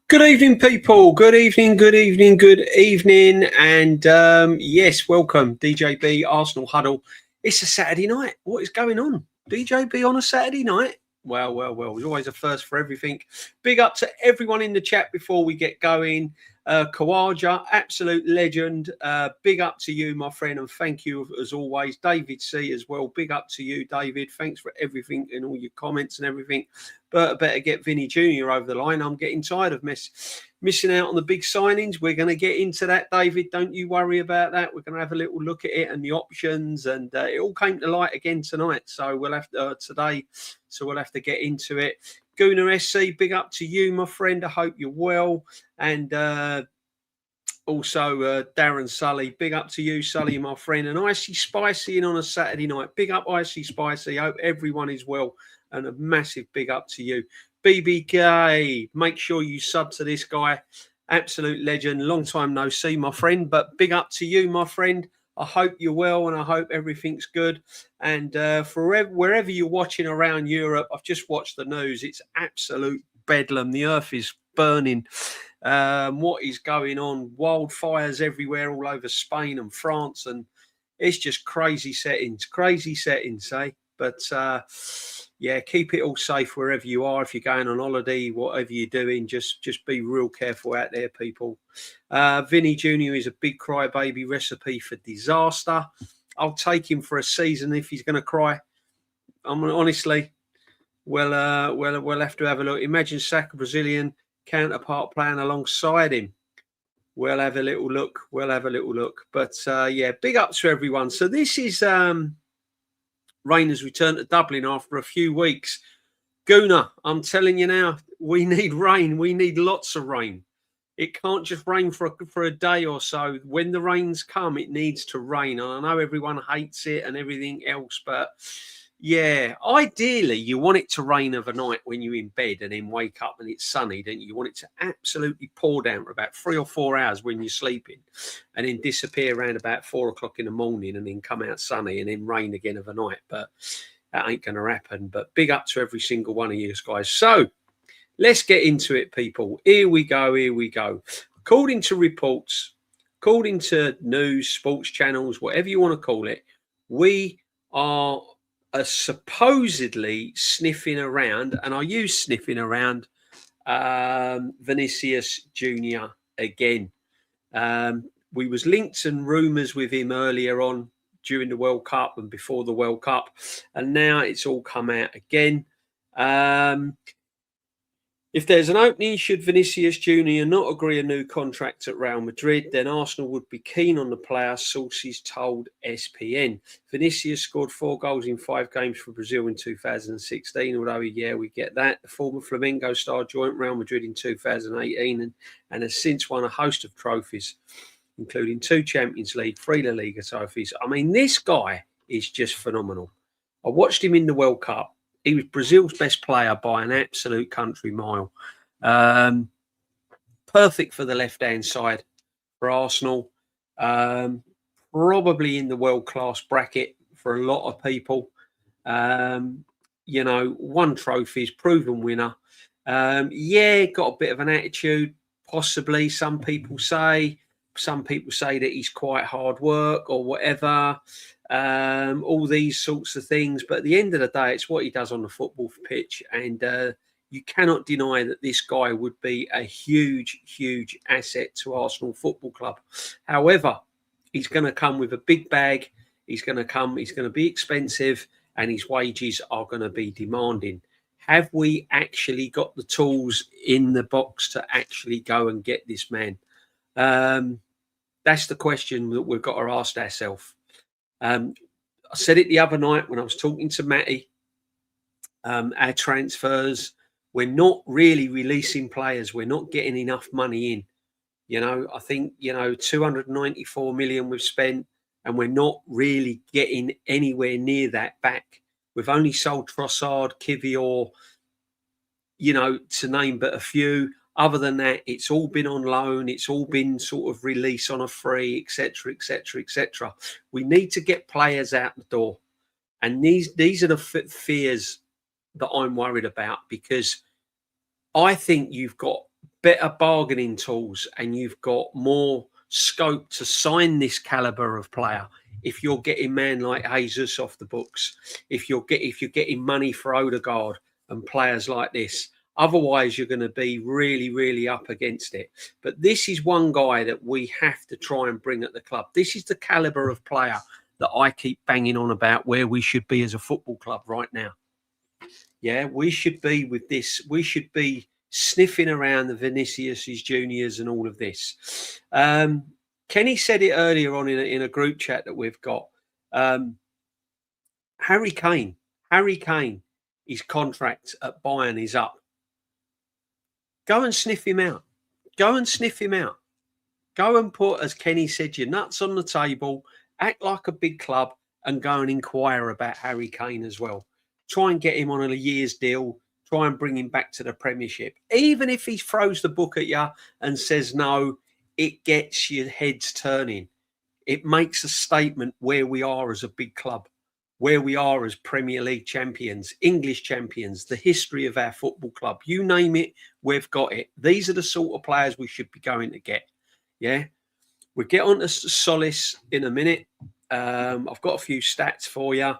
Good evening, people. Good evening, good evening, good evening. And yes, welcome, DJB Arsenal Huddle. It's a Saturday night. What is going on? DJB on a Saturday night? Well. There's always a first for everything. Big up to everyone in the chat before we get going. Kawaja, absolute legend. Big up to you, my friend, and thank you as always. David C as well. Big up to you, David. Thanks for everything and all your comments and everything. But I better get Vinny Jr. over the line. I'm getting tired of missing out on the big signings. We're going to get into that, David. Don't you worry about that. We're going to have a little look at it and the options. And it all came to light again tonight. So we'll have to today. So we'll have to get into it. Gooner SC, big up to you, my friend. I hope you're well. And also Darren Sully, big up to you, Sully, my friend. And Icy Spicy in on a Saturday night. Big up, Icy Spicy. Hope everyone is well. And a massive big up to you. BBK, make sure you sub to this guy. Absolute legend. Long time no see, my friend. But big up to you, my friend. I hope you're well and I hope everything's good. And wherever you're watching around Europe, I've just watched the news. It's absolute bedlam. The earth is burning. What is going on? Wildfires everywhere all over Spain and France. And it's just crazy settings, eh? But yeah, keep it all safe wherever you are. If you're going on holiday, whatever you're doing, just be real careful out there, people. Vinny Jr. is a big crybaby, recipe for disaster. I'll take him for a season if he's going to cry. Honestly, we'll have to have a look. Imagine Saka, Brazilian counterpart, playing alongside him. We'll have a little look. But yeah, big up to everyone. So this is Rain has returned to Dublin after a few weeks. Guna, I'm telling you now, we need rain. We need lots of rain. It can't just rain for a day or so. When the rains come, it needs to rain. And I know everyone hates it and everything else, but yeah, ideally you want it to rain overnight when you're in bed and then wake up and it's sunny. Don't you? You want it to absolutely pour down for about 3 or 4 hours when you're sleeping and then disappear around about 4 o'clock in the morning and then come out sunny and then rain again overnight. But that ain't going to happen. But big up to every single one of you guys. So let's get into it, people. Here we go. According to reports, according to news, sports channels, whatever you want to call it, we are supposedly sniffing around, and I use sniffing around, Vinicius Jr. again. We was linked and rumours with him earlier on during the World Cup and before the World Cup, and now it's all come out again. If there's an opening, should Vinicius Jr. not agree a new contract at Real Madrid, then Arsenal would be keen on the player, sources told SPN. Vinicius scored 4 goals in 5 games for Brazil in 2016, although, yeah, we get that. The former Flamengo star joined Real Madrid in 2018 and has since won a host of trophies, including 2 Champions League, 3 La Liga trophies. I mean, this guy is just phenomenal. I watched him in the World Cup. He was Brazil's best player by an absolute country mile. Perfect for the left-hand side for Arsenal. Probably in the world-class bracket for a lot of people. You know, 1 trophies, proven winner. Yeah, got a bit of an attitude, possibly, some people say. Some people say that he's quite hard work or whatever. All these sorts of things. But at the end of the day, it's what he does on the football pitch. And you cannot deny that this guy would be a huge, huge asset to Arsenal Football Club. However, he's going to come with a big bag. He's going to be expensive, and his wages are going to be demanding. Have we actually got the tools in the box to actually go and get this man? That's the question that we've got to ask ourselves. I said it the other night when I was talking to Matty. Our transfers, we're not really releasing players. We're not getting enough money in. You know, I think, 294 million we've spent, and we're not really getting anywhere near that back. We've only sold Trossard, Kivior, to name but a few. Other than that, it's all been on loan. It's all been sort of release on a free, etc., etc., etc. We need to get players out the door. And these are the fears that I'm worried about, because I think you've got better bargaining tools, and you've got more scope to sign this caliber of player. If you're getting man like Jesus off the books, if you're getting money for Odegaard and players like this, otherwise you're going to be really, really up against it. But this is one guy that we have to try and bring at the club. This is the caliber of player that I keep banging on about where we should be as a football club right now. Yeah, we should be with this. We should be sniffing around the Vinicius Juniors and all of this. Kenny said it earlier on in a group chat that we've got. Harry Kane, his contract at Bayern is up. Go and sniff him out. Go and sniff him out. Go and put, as Kenny said, your nuts on the table, act like a big club, and go and inquire about Harry Kane as well. Try and get him on a year's deal. Try and bring him back to the Premiership. Even if he throws the book at you and says no, it gets your heads turning. It makes a statement where we are as a big club, where we are as Premier League champions, English champions, the history of our football club. You name it, we've got it. These are the sort of players we should be going to get. Yeah. We'll get on to Tzolis in a minute. I've got a few stats for you.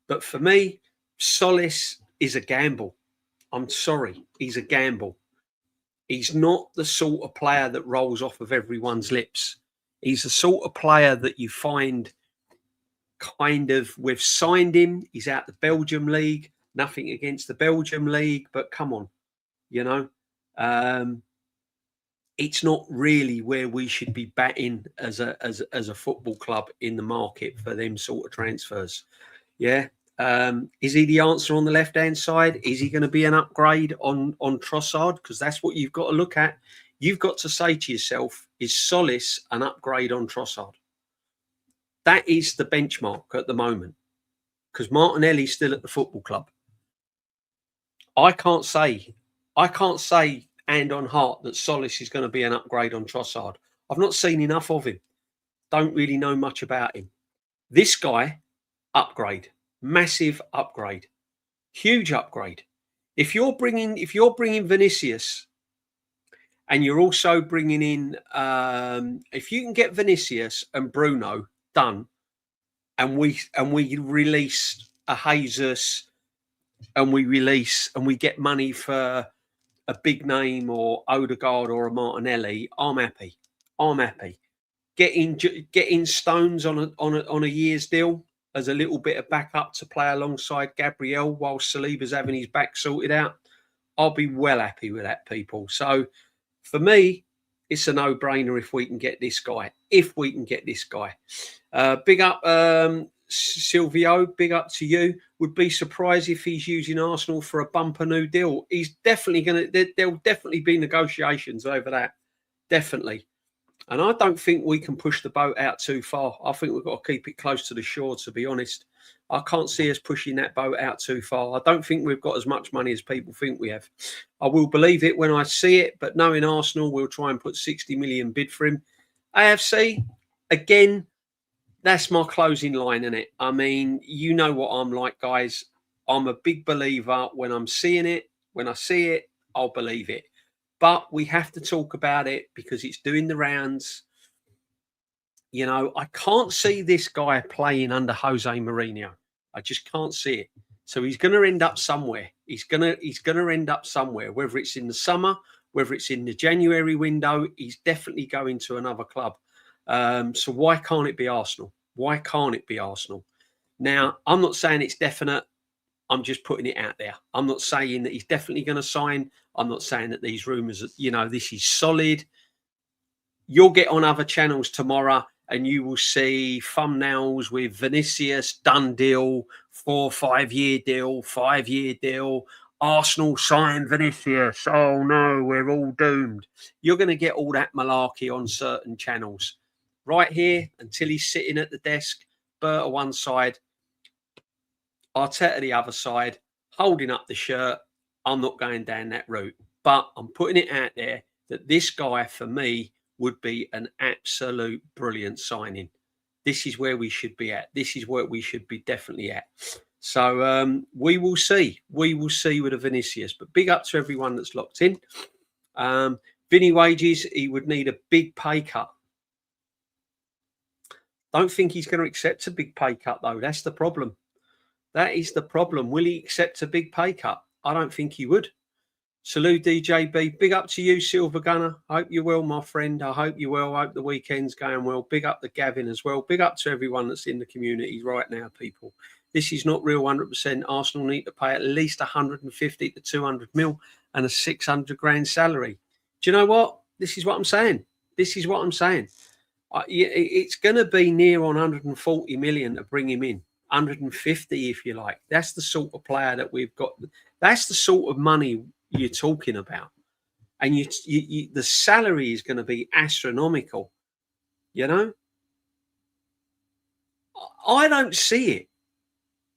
But for me, Tzolis is a gamble. I'm sorry. He's a gamble. He's not the sort of player that rolls off of everyone's lips. He's the sort of player that you find kind of, we've signed him. He's out the Belgium league. Nothing against the Belgium league, but come on, you know, it's not really where we should be batting as a football club in the market for them sort of transfers. Yeah. Is he the answer on the left-hand side? Is he going to be an upgrade on Trossard? Because that's what you've got to look at. You've got to say to yourself, is Tzolis an upgrade on Trossard? That is the benchmark at the moment. Because Martinelli's still at the football club. I can't say hand on heart that Tzolis is going to be an upgrade on Trossard. I've not seen enough of him. Don't really know much about him. This guy, upgrade. Massive upgrade, huge upgrade. If you're bringing Vinicius, and you're also bringing in, if you can get Vinicius and Bruno done, and we release a Jesus, and we get money for a big name or Odegaard or a Martinelli, I'm happy. Getting Stones on a year's deal as a little bit of backup to play alongside Gabriel while Saliba's having his back sorted out, I'll be well happy with that, people. So for me, it's a no-brainer if we can get this guy. Big up, Silvio, big up to you. Would be surprised if he's using Arsenal for a bumper new deal. He's definitely there'll definitely be negotiations over that. Definitely. And I don't think we can push the boat out too far. I think we've got to keep it close to the shore, to be honest. I can't see us pushing that boat out too far. I don't think we've got as much money as people think we have. I will believe it when I see it, but knowing Arsenal, we'll try and put 60 million bid for him. AFC, again, that's my closing line, isn't it? I mean, you know what I'm like, guys. I'm a big believer. When I'm seeing it, when I see it, I'll believe it. But we have to talk about it because it's doing the rounds. You know, I can't see this guy playing under Jose Mourinho. I just can't see it. So he's going to end up somewhere. He's going to end up somewhere, whether it's in the summer, whether it's in the January window. He's definitely going to another club. So why can't it be Arsenal? Why can't it be Arsenal? Now, I'm not saying it's definite. I'm just putting it out there. I'm not saying that he's definitely going to sign. I'm not saying that these rumours, you know, this is solid. You'll get on other channels tomorrow and you will see thumbnails with Vinicius, done deal, 4 or 5 year deal, 5 year deal. Arsenal signed Vinicius. Oh no, we're all doomed. You're going to get all that malarkey on certain channels. Right here, until he's sitting at the desk, Berta one side, Arteta the other side, holding up the shirt. I'm not going down that route. But I'm putting it out there that this guy, for me, would be an absolute brilliant signing. This is where we should be at. This is where we should be definitely at. So we will see. We will see with a Vinicius. But big up to everyone that's locked in. Vinny Wages, he would need a big pay cut. Don't think he's going to accept a big pay cut, though. That's the problem. That is the problem. Will he accept a big pay cut? I don't think he would. Salute DJB. Big up to you, Silver Gunner. Hope you're well, my friend. I hope you're well. Hope the weekend's going well. Big up to Gavin as well. Big up to everyone that's in the community right now, people. This is not real 100%. Arsenal need to pay at least 150 to 200 mil and a 600 grand salary. Do you know what? This is what I'm saying. This is what I'm saying. It's going to be near on 140 million to bring him in. 150, if you like. That's the sort of player that we've got. That's the sort of money you're talking about. And the salary is going to be astronomical. You know? I don't see it.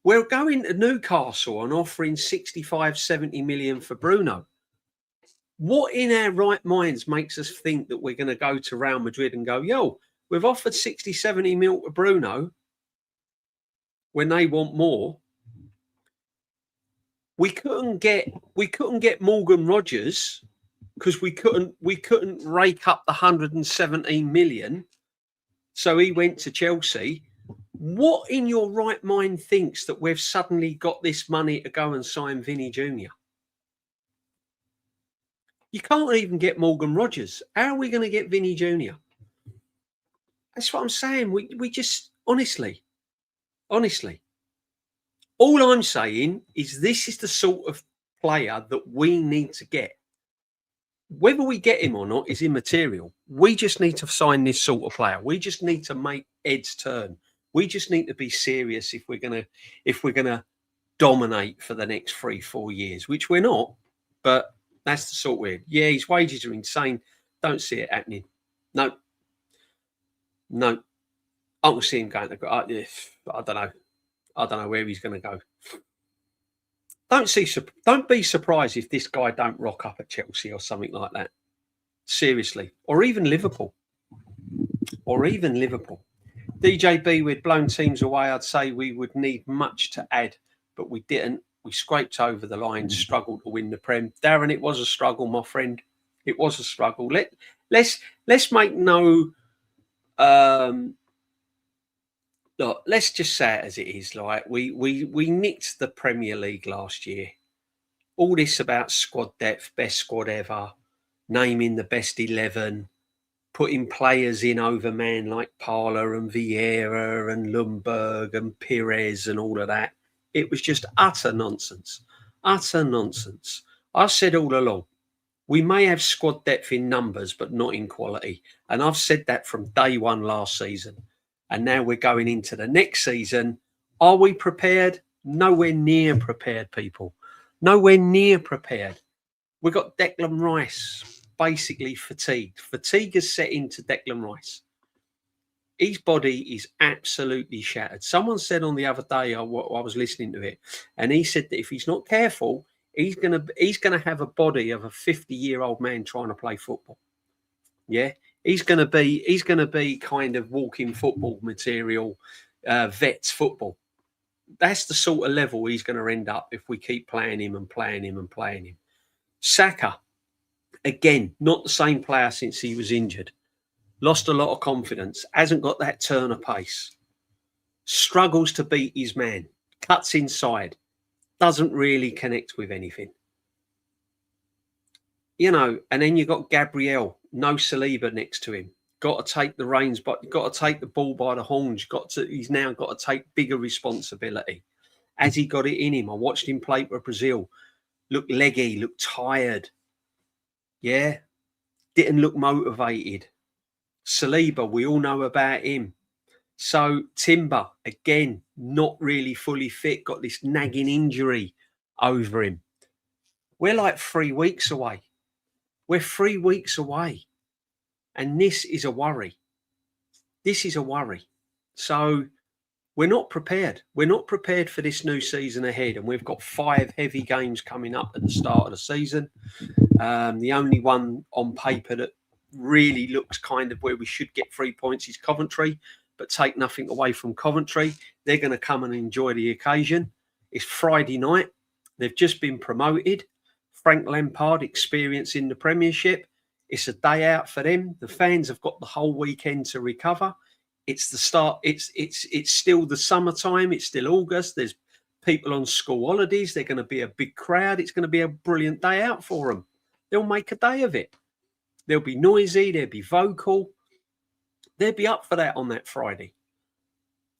We're going to Newcastle and offering 65, 70 million for Bruno. What in our right minds makes us think that we're going to go to Real Madrid and go, yo, we've offered 60, 70 mil to Bruno when they want more? We couldn't get Morgan Rogers because we couldn't rake up the 117 million. So he went to Chelsea. What in your right mind thinks that we've suddenly got this money to go and sign Vinny Jr.? You can't even get Morgan Rogers. How are we going to get Vinny Jr.? That's what I'm saying. We just, honestly, all I'm saying is this is the sort of player that we need to get. Whether we get him or not is immaterial. We just need to sign this sort of player. We just need to make Ed's turn. We just need to be serious if we're gonna dominate for the next 3-4 years, which we're not. But that's the sort we're. Yeah, his wages are insane. Don't see it happening. No. I don't see him going to. I don't know. I don't know where he's going to go. Don't be surprised if this guy don't rock up at Chelsea or something like that. Seriously, or even Liverpool. DJB, we'd blown teams away. I'd say we would need much to add, but we didn't. We scraped over the line, struggled to win the Prem. Darren, it was a struggle, my friend. It was a struggle. Let's make no. Look, let's just say it as it is. Like we nicked the Premier League last year. All this about squad depth, best squad ever, naming the best 11, putting players in over men like Parler and Vieira and Lundberg and Pires and all of that. It was just utter nonsense. Utter nonsense. I said all along, we may have squad depth in numbers, but not in quality. And I've said that from day one last season. And now we're going into the next season. Are we prepared? Nowhere near prepared, people. Nowhere near prepared. We've got Declan Rice basically fatigued. Fatigue has set into Declan Rice. His body is absolutely shattered. Someone said on the other day, I was listening to it, and he said that if he's not careful, he's gonna have a body of a 50-year-old man trying to play football. Yeah, he's gonna be kind of walking football material, vets football. That's the sort of level he's going to end up if we keep playing him. Saka, again, not the same player since he was injured. Lost a lot of confidence. Hasn't got that turn of pace. Struggles to beat his man. Cuts inside. Doesn't really connect with anything. You know, and then you've got Gabriel. No Saliba next to him. Got to take the reins, but got to take the ball by the horns. He's now got to take bigger responsibility. Has he got it in him? I watched him play for Brazil. Looked leggy, looked tired. Yeah. Didn't look motivated. Saliba, we all know about him. So Timber, again, not really fully fit. Got this nagging injury over him. We're like 3 weeks away. We're 3 weeks away. And this is a worry. This is a worry. So we're not prepared. We're not prepared for this new season ahead. And we've got 5 heavy games coming up at the start of the season. The only one on paper that really looks kind of where we should get 3 points is Coventry, but take nothing away from Coventry. They're going to come and enjoy the occasion. It's Friday night. They've just been promoted. Frank Lampard experience in the Premiership. It's a day out for them. The fans have got the whole weekend to recover. It's the start. It's still the summertime. It's still August. There's people on school holidays. They're going to be a big crowd. It's going to be a brilliant day out for them. They'll make a day of it. They'll be noisy. They'll be vocal. They'll be up for that on that Friday.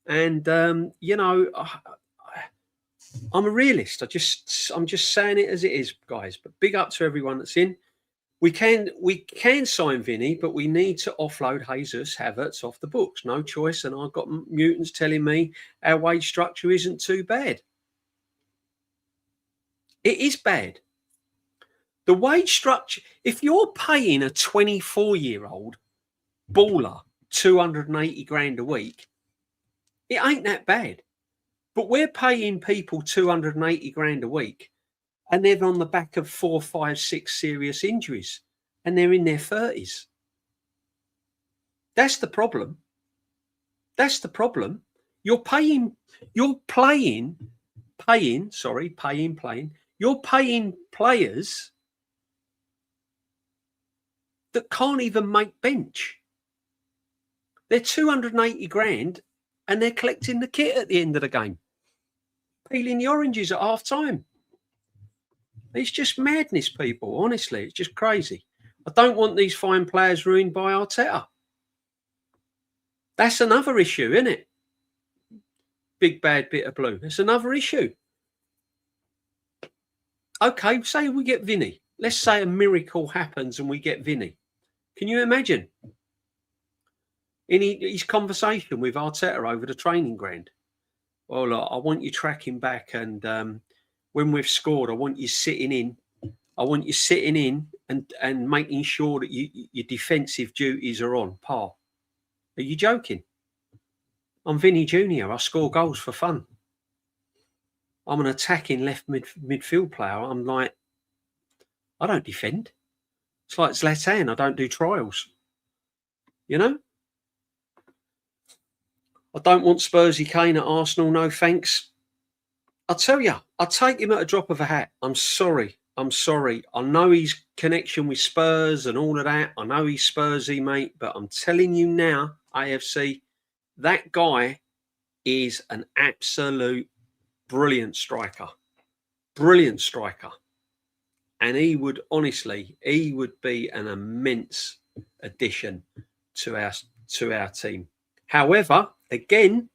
And you know, I'm a realist. I'm just saying it as it is, guys. But big up to everyone that's in. We can sign Vinny, but we need to offload Jesus Havertz off the books. No choice. And I've got mutants telling me our wage structure isn't too bad. It is bad. The wage structure, if you're paying a 24-year-old baller 280 grand a week, it ain't that bad. But we're paying people 280 grand a week, and they're on the back of 4, 5, 6 serious injuries, and they're in their 30s. That's the problem. That's the problem. You're paying players that can't even make bench. They're 280 grand and they're collecting the kit at the end of the game, peeling the oranges at half time. It's just madness, people. Honestly, it's just crazy. I don't want these fine players ruined by Arteta. That's another issue, isn't it? Big bad bit of blue. That's another issue. Okay, say we get Vinny. Let's say a miracle happens and we get Vinny. Can you imagine? In his conversation with Arteta over the training ground. Well, look, I want you tracking back, and when we've scored, I want you sitting in. I want you sitting in and making sure that your defensive duties are on par. Are you joking? I'm Vinny Jr. I score goals for fun. I'm an attacking left midfield player. I'm like, I don't defend. It's like Zlatan. I don't do trials. You know? I don't want Spursy Kane at Arsenal. No thanks. I'll tell you, I'll take him at a drop of a hat. I'm sorry. I know his connection with Spurs and all of that. I know he's Spursy, mate. But I'm telling you now, AFC, that guy is an absolute brilliant striker. Brilliant striker. And he would be an immense addition to our team. However, again,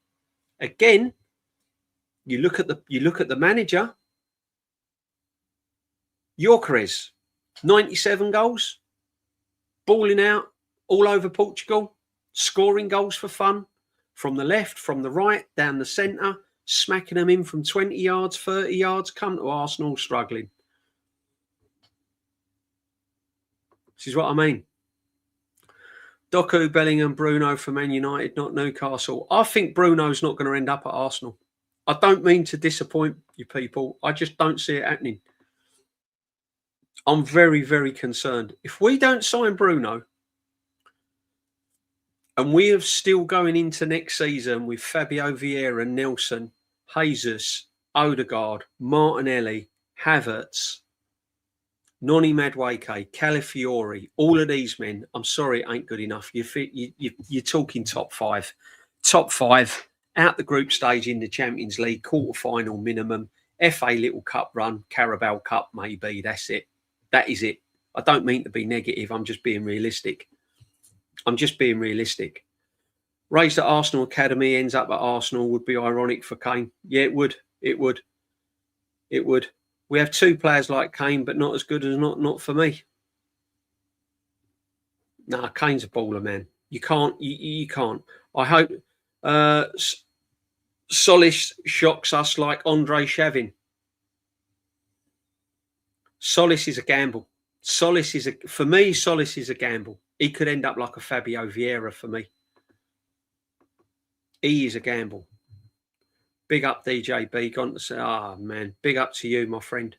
you look at the manager, Gyökeres, 97 goals, balling out all over Portugal, scoring goals for fun, from the left, from the right, down the centre, smacking them in from 20 yards, 30 yards, come to Arsenal struggling. This is what I mean. Doku, Bellingham, Bruno for Man United, not Newcastle. I think Bruno's not going to end up at Arsenal. I don't mean to disappoint you people. I just don't see it happening. I'm very, very concerned. If we don't sign Bruno, and we are still going into next season with Fabio Vieira, Nelson, Jesus, Odegaard, Martinelli, Havertz, Noni Madueke, Calafiori, all of these men, I'm sorry, it ain't good enough. You're talking top five, out the group stage in the Champions League, quarter-final minimum, FA Little Cup run, Carabao Cup maybe, that's it. That is it. I don't mean to be negative, I'm just being realistic. Raised at Arsenal Academy, ends up at Arsenal would be ironic for Kane. Yeah, it would. We have two players like Kane, but not as good as not for me. Nah, Kane's a baller, man. You can't. I hope Tzolis shocks us like Andre Shavin. Tzolis is a gamble. Tzolis is a gamble. He could end up like a Fabio Vieira for me. He is a gamble. Big up DJB. Gone to say, man, big up to you, my friend.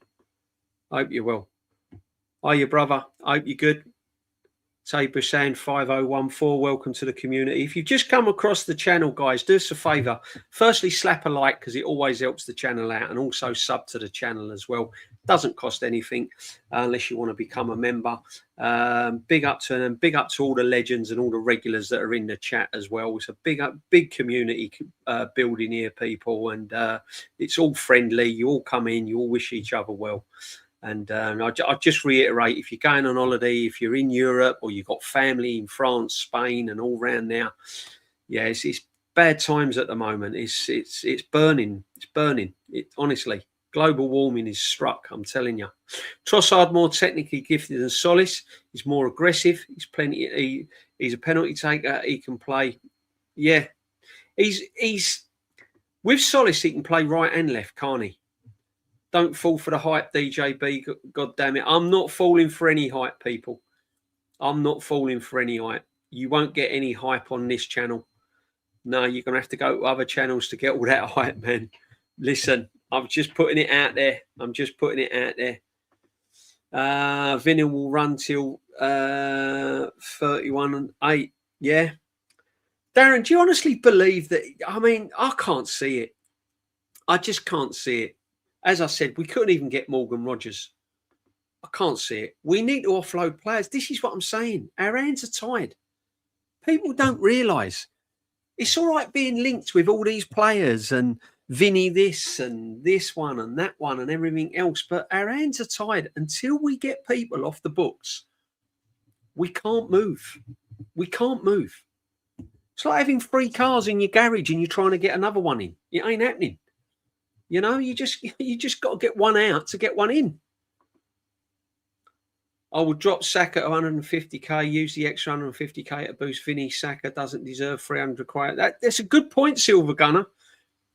I hope you're well. Are you, brother? I hope you're good. Tay Busan 5014, welcome to the community. If you've just come across the channel, guys, do us a favour. Firstly, slap a like because it always helps the channel out, and also sub to the channel as well. Doesn't cost anything unless you want to become a member. Big up to them. Big up to all the legends and all the regulars that are in the chat as well. It's a big community building here, people, and it's all friendly. You all come in. You all wish each other well. And I just reiterate, if you're going on holiday, if you're in Europe or you've got family in France, Spain, and all around now, yeah, it's bad times at the moment. It's burning. It's burning. Honestly. Global warming is struck, I'm telling you. Trossard more technically gifted than Tzolis. He's more aggressive. He's a penalty taker. He can play. Yeah, he's with Tzolis. He can play right and left, can't he? Don't fall for the hype, DJB. God damn it, I'm not falling for any hype, people. I'm not falling for any hype. You won't get any hype on this channel. No, you're gonna have to go to other channels to get all that hype, man. Listen. I'm just putting it out there. I'm just putting it out there. Vinny will run till 31 and 8. Yeah. Darren, do you honestly believe that? I mean, I can't see it. I just can't see it. As I said, we couldn't even get Morgan Rogers. I can't see it. We need to offload players. This is what I'm saying. Our hands are tied. People don't realise. It's all right being linked with all these players and Vinny this and this one and that one and everything else, but our hands are tied. Until we get people off the books, we can't move. We can't move. It's like having 3 cars in your garage and you're trying to get another one in. It ain't happening. You know, you just got to get one out to get one in. I will drop Saka to 150k, use the extra 150k to boost Vinny. Saka doesn't deserve 300 quite. That's a good point, Silver Gunner.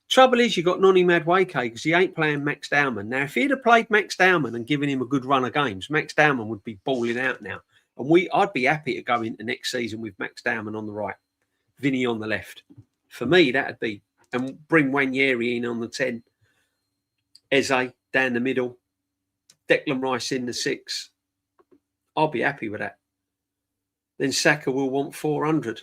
Trouble is, you got Noni Madueke because he ain't playing Max Dowman. Now, if he'd have played Max Dowman and given him a good run of games, Max Dowman would be balling out now. And I'd be happy to go into next season with Max Dowman on the right, Vinny on the left. For me, that'd be, and bring Wanyeri in on the 10, Eze down the middle, Declan Rice in the 6. I'll be happy with that. Then Saka will want 400.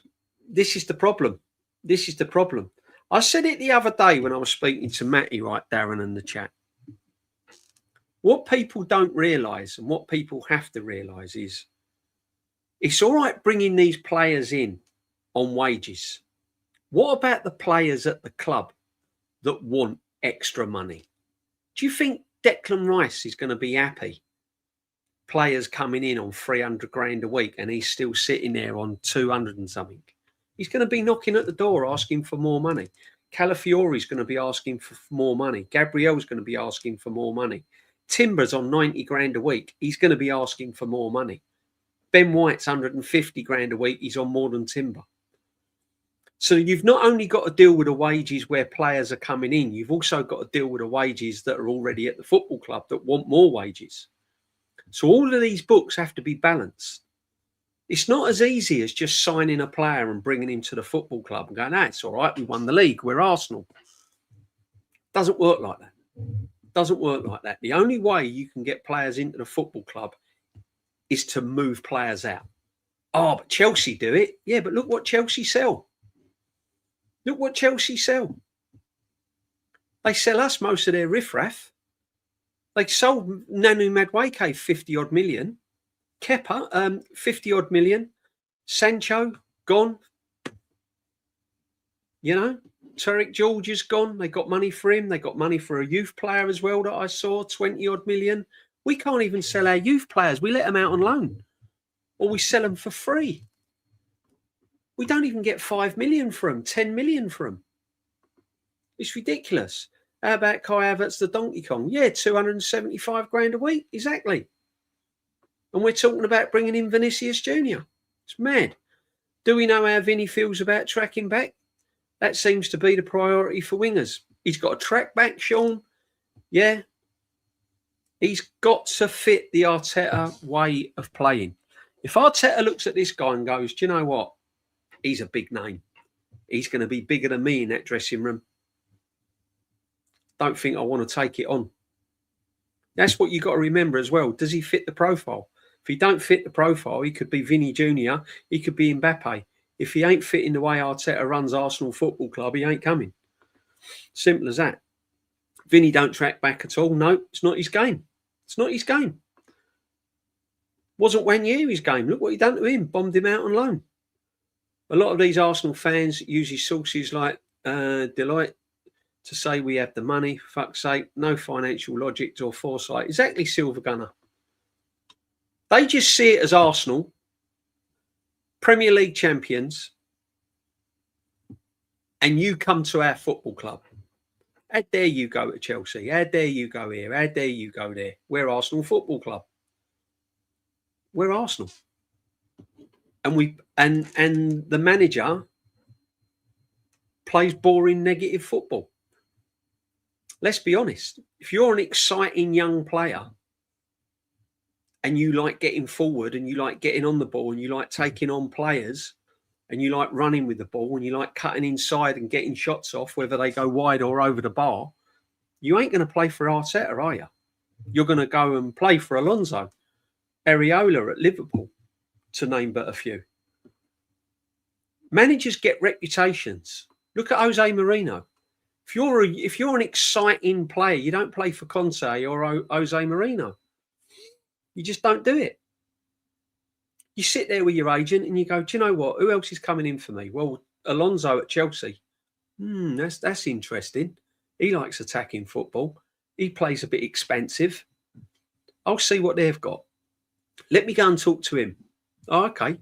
This is the problem. This is the problem. I said it the other day when I was speaking to Matty, right, Darren, in the chat. What people don't realise and what people have to realise is it's all right bringing these players in on wages. What about the players at the club that want extra money? Do you think Declan Rice is going to be happy? Players coming in on 300 grand a week and he's still sitting there on 200 and something. He's going to be knocking at the door asking for more money. Calafiori's going to be asking for more money. Gabriel's going to be asking for more money. Timber's on 90 grand a week. He's going to be asking for more money. Ben White's 150 grand a week. He's on more than Timber. So you've not only got to deal with the wages where players are coming in, you've also got to deal with the wages that are already at the football club that want more wages. So all of these books have to be balanced. It's not as easy as just signing a player and bringing him to the football club and going, it's all right, we won the league, we're Arsenal. Doesn't work like that. Doesn't work like that. The only way you can get players into the football club is to move players out. Oh, but Chelsea do it. Yeah, but look what Chelsea sell. Look what Chelsea sell. They sell us most of their riffraff. They sold Nanu Madueke 50 odd million. Kepa, 50 odd million. Sancho, gone. You know, Tarek George is gone. They got money for him. They got money for a youth player as well that I saw, 20 odd million. We can't even sell our youth players. We let them out on loan. Or we sell them for free. We don't even get 5 million for them, 10 million for them. It's ridiculous. How about Kai Havertz, the Donkey Kong? Yeah, 275 grand a week. Exactly. And we're talking about bringing in Vinicius Jr. It's mad. Do we know how Vinny feels about tracking back? That seems to be the priority for wingers. He's got to track back, Sean. Yeah. He's got to fit the Arteta way of playing. If Arteta looks at this guy and goes, do you know what? He's a big name. He's going to be bigger than me in that dressing room. Don't think I want to take it on. That's what you got to remember as well. Does he fit the profile? If he don't fit the profile, he could be Vinny Jr., he could be Mbappe. If he ain't fitting the way Arteta runs Arsenal Football Club, he ain't coming. Simple as that. Vinny don't track back at all. No, it's not his game. It's not his game. Wasn't Wanyeri's game. Look what he done to him. Bombed him out on loan. A lot of these Arsenal fans use sources like Deloitte to say we have the money. For fuck's sake, no financial logic or foresight. Exactly, Silver Gunner. They just see it as Arsenal, Premier League champions, and you come to our football club. How dare you go to Chelsea? How dare you go here? How dare you go there? We're Arsenal Football Club. We're Arsenal. And the manager plays boring, negative football. Let's be honest. If you're an exciting young player and you like getting forward and you like getting on the ball and you like taking on players and you like running with the ball and you like cutting inside and getting shots off, whether they go wide or over the bar, you ain't going to play for Arteta, are you? You're going to go and play for Alonso, Areola at Liverpool, to name but a few. Managers get reputations. Look at Jose Mourinho. If you're an exciting player, you don't play for Conte or Jose Mourinho. You just don't do it. You sit there with your agent and you go, do you know what? Who else is coming in for me? Well, Alonso at Chelsea. That's interesting. He likes attacking football. He plays a bit expensive. I'll see what they've got. Let me go and talk to him. Oh, okay.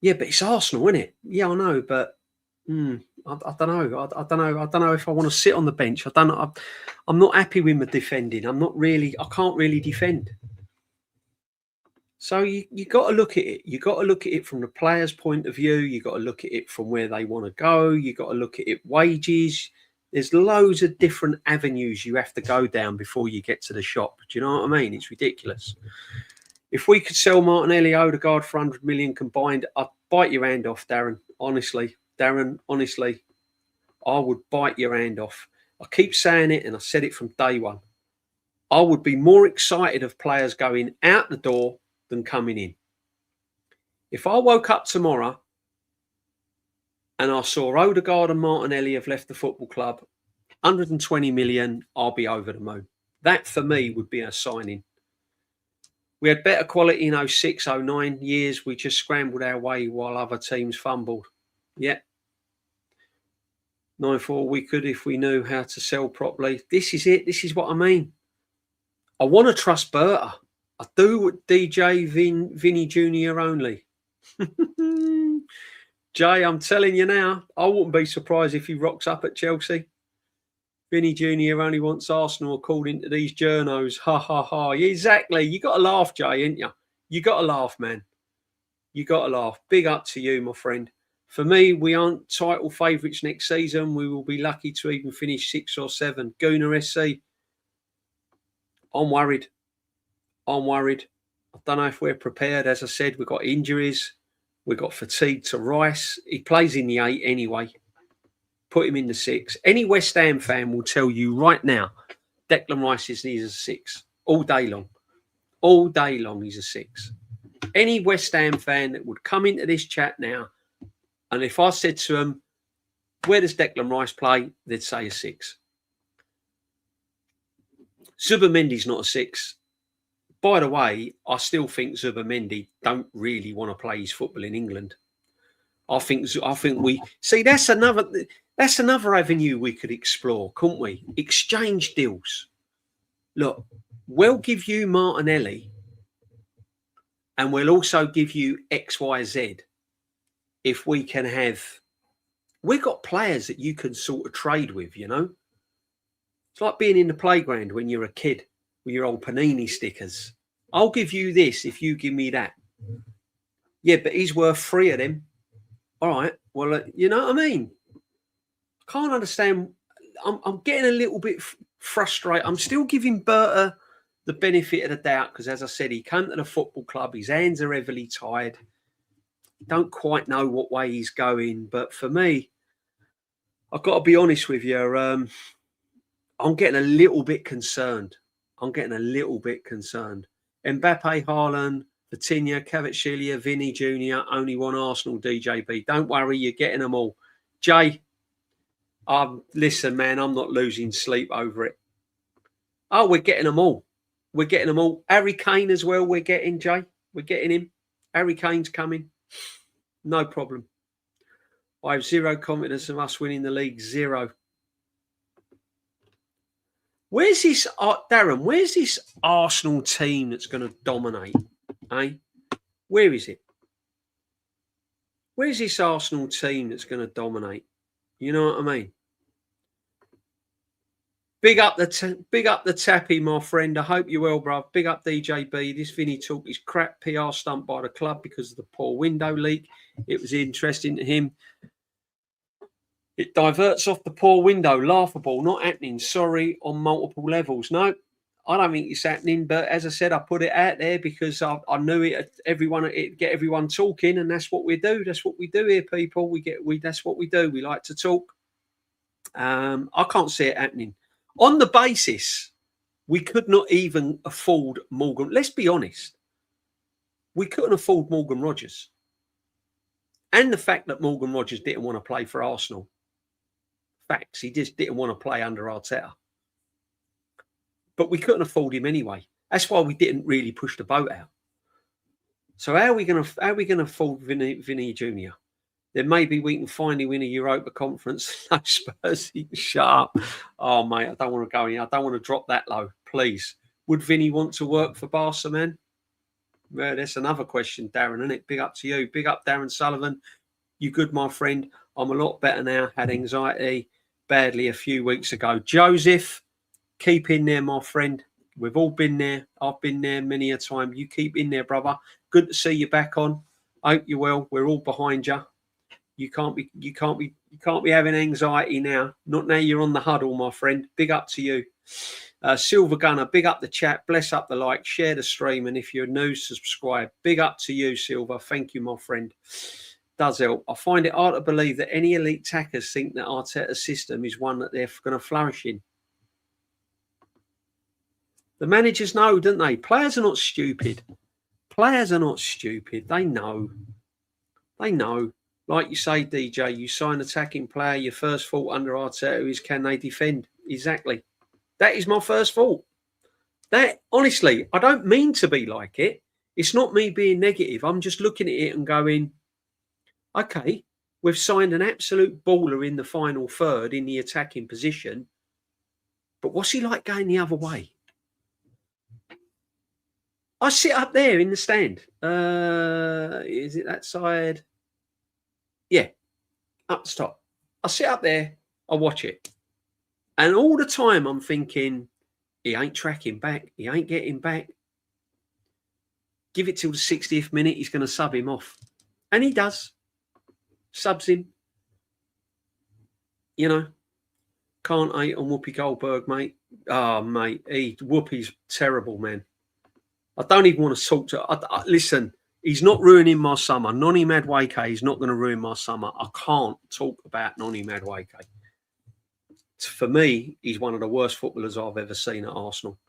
Yeah, but it's Arsenal, isn't it? Yeah, I know, but I don't know. I don't know if I want to sit on the bench. I don't know. I'm not happy with my defending. I can't really defend. So you got to look at it. You got to look at it from the player's point of view. You got to look at it from where they want to go. You got to look at it wages. There's loads of different avenues you have to go down before you get to the shop. Do you know what I mean? It's ridiculous. If we could sell Martinelli, Odegaard for 100 million combined, I'd bite your hand off, Darren. Honestly, I would bite your hand off. I keep saying it, and I said it from day one. I would be more excited of players going out the door than coming in. If I woke up tomorrow and I saw Odegaard and Martinelli have left the football club, 120 million, I'll be over the moon. That, for me, would be a signing. We had better quality in 06, 09 years. We just scrambled our way while other teams fumbled. Yeah. 9-4, we could if we knew how to sell properly. This is it. This is what I mean. I want to trust Berta. I do with DJ Vinny Jr. only. Jay, I'm telling you now, I wouldn't be surprised if he rocks up at Chelsea. Vinny Jr. only wants Arsenal according to these journos. Ha, ha, ha. Yeah, exactly. You got to laugh, Jay, ain't you? You got to laugh, man. You got to laugh. Big up to you, my friend. For me, we aren't title favourites next season. We will be lucky to even finish 6 or 7. Gooner SC. I'm worried. I don't know if we're prepared. As I said, we've got injuries. We've got fatigue to Rice. He plays in the 8 anyway. Put him in the 6. Any West Ham fan will tell you right now, Declan Rice is a 6 all day long. All day long, he's a 6. Any West Ham fan that would come into this chat now, and if I said to them, where does Declan Rice play? They'd say a 6. Zubimendi's not a 6. By the way, I still think Zubimendi don't really want to play his football in England. I think we see that's another avenue we could explore, couldn't we? Exchange deals. Look, we'll give you Martinelli and we'll also give you XYZ if we can have. We've got players that you can sort of trade with, you know. It's like being in the playground when you're a kid with your old Panini stickers. I'll give you this if you give me that. Yeah, but he's worth 3 of them. All right. Well, you know what I mean? I can't understand. I'm getting a little bit frustrated. I'm still giving Berta the benefit of the doubt because, as I said, he came to the football club. His hands are heavily tied. Don't quite know what way he's going. But for me, I've got to be honest with you. I'm getting a little bit concerned. Mbappe, Haaland, Vitinha, Kvaratskhelia, Vinny Jr. Only one Arsenal, DJB. Don't worry, you're getting them all. Jay, listen, man, I'm not losing sleep over it. Oh, we're getting them all. We're getting them all. Harry Kane as well. We're getting Jay. We're getting him. Harry Kane's coming. No problem. I have zero confidence of us winning the league. Zero. Where's this, Darren? Where's this Arsenal team that's going to dominate? Eh? Where is it? Where's this Arsenal team that's going to dominate? You know what I mean? Big up the tappy, my friend. I hope you're well, bruv. Big up DJB. This Vinny talk is crap PR stunt by the club because of the poor window leak. It was interesting to him. It diverts off the poor window. Laughable, not happening. Sorry, on multiple levels. No, I don't think it's happening. But as I said, I put it out there because I knew it. It get everyone talking, and that's what we do. That's what we do here, people. That's what we do. We like to talk. I can't see it happening. On the basis, we could not even afford Morgan. Let's be honest. We couldn't afford Morgan Rogers. And the fact that Morgan Rogers didn't want to play for Arsenal. Facts. He just didn't want to play under Arteta. But we couldn't afford him anyway. That's why we didn't really push the boat out. So how are we going to afford Vinny Jr.? Then maybe we can finally win a Europa Conference. No, Spurs, shut up. Oh, mate, I don't want to go in. I don't want to drop that low, please. Would Vinny want to work for Barca, man? Well, that's another question, Darren, isn't it? Big up to you. Big up, Darren Sullivan. You good, my friend? I'm a lot better now. Had anxiety badly a few weeks ago. Joseph, keep in there, my friend. We've all been there. I've been there many a time. You keep in there, brother. Good to see you back on. Hope you're well. We're all behind you. You can't be having anxiety now. Not now you're on the huddle, my friend. Big up to you. Silver Gunner, big up the chat. Bless up the like. Share the stream. And if you're new, subscribe. Big up to you, Silver. Thank you, my friend. Does help. I find it hard to believe that any elite tackers think that Arteta's system is one that they're going to flourish in. The managers know, don't they? Players are not stupid. Players are not stupid. They know. They know. Like you say, DJ, you sign an attacking player, your first thought under Arteta is, can they defend? Exactly. That is my first thought. That, honestly, I don't mean to be like it. It's not me being negative. I'm just looking at it and going, okay, we've signed an absolute baller in the final third in the attacking position, but what's he like going the other way? I sit up there in the stand. Is it that side? Yeah, up the top. I sit up there, I watch it. And all the time I'm thinking, he ain't tracking back. He ain't getting back. Give it till the 60th minute, he's going to sub him off. And he does. Subs him. You know, can't hate on Whoopi Goldberg, mate. Oh, mate, Whoopi's terrible, man. I don't even want to talk to listen, he's not ruining my summer. Noni Madueke is not going to ruin my summer. I can't talk about Noni Madueke. For me, he's one of the worst footballers I've ever seen at Arsenal.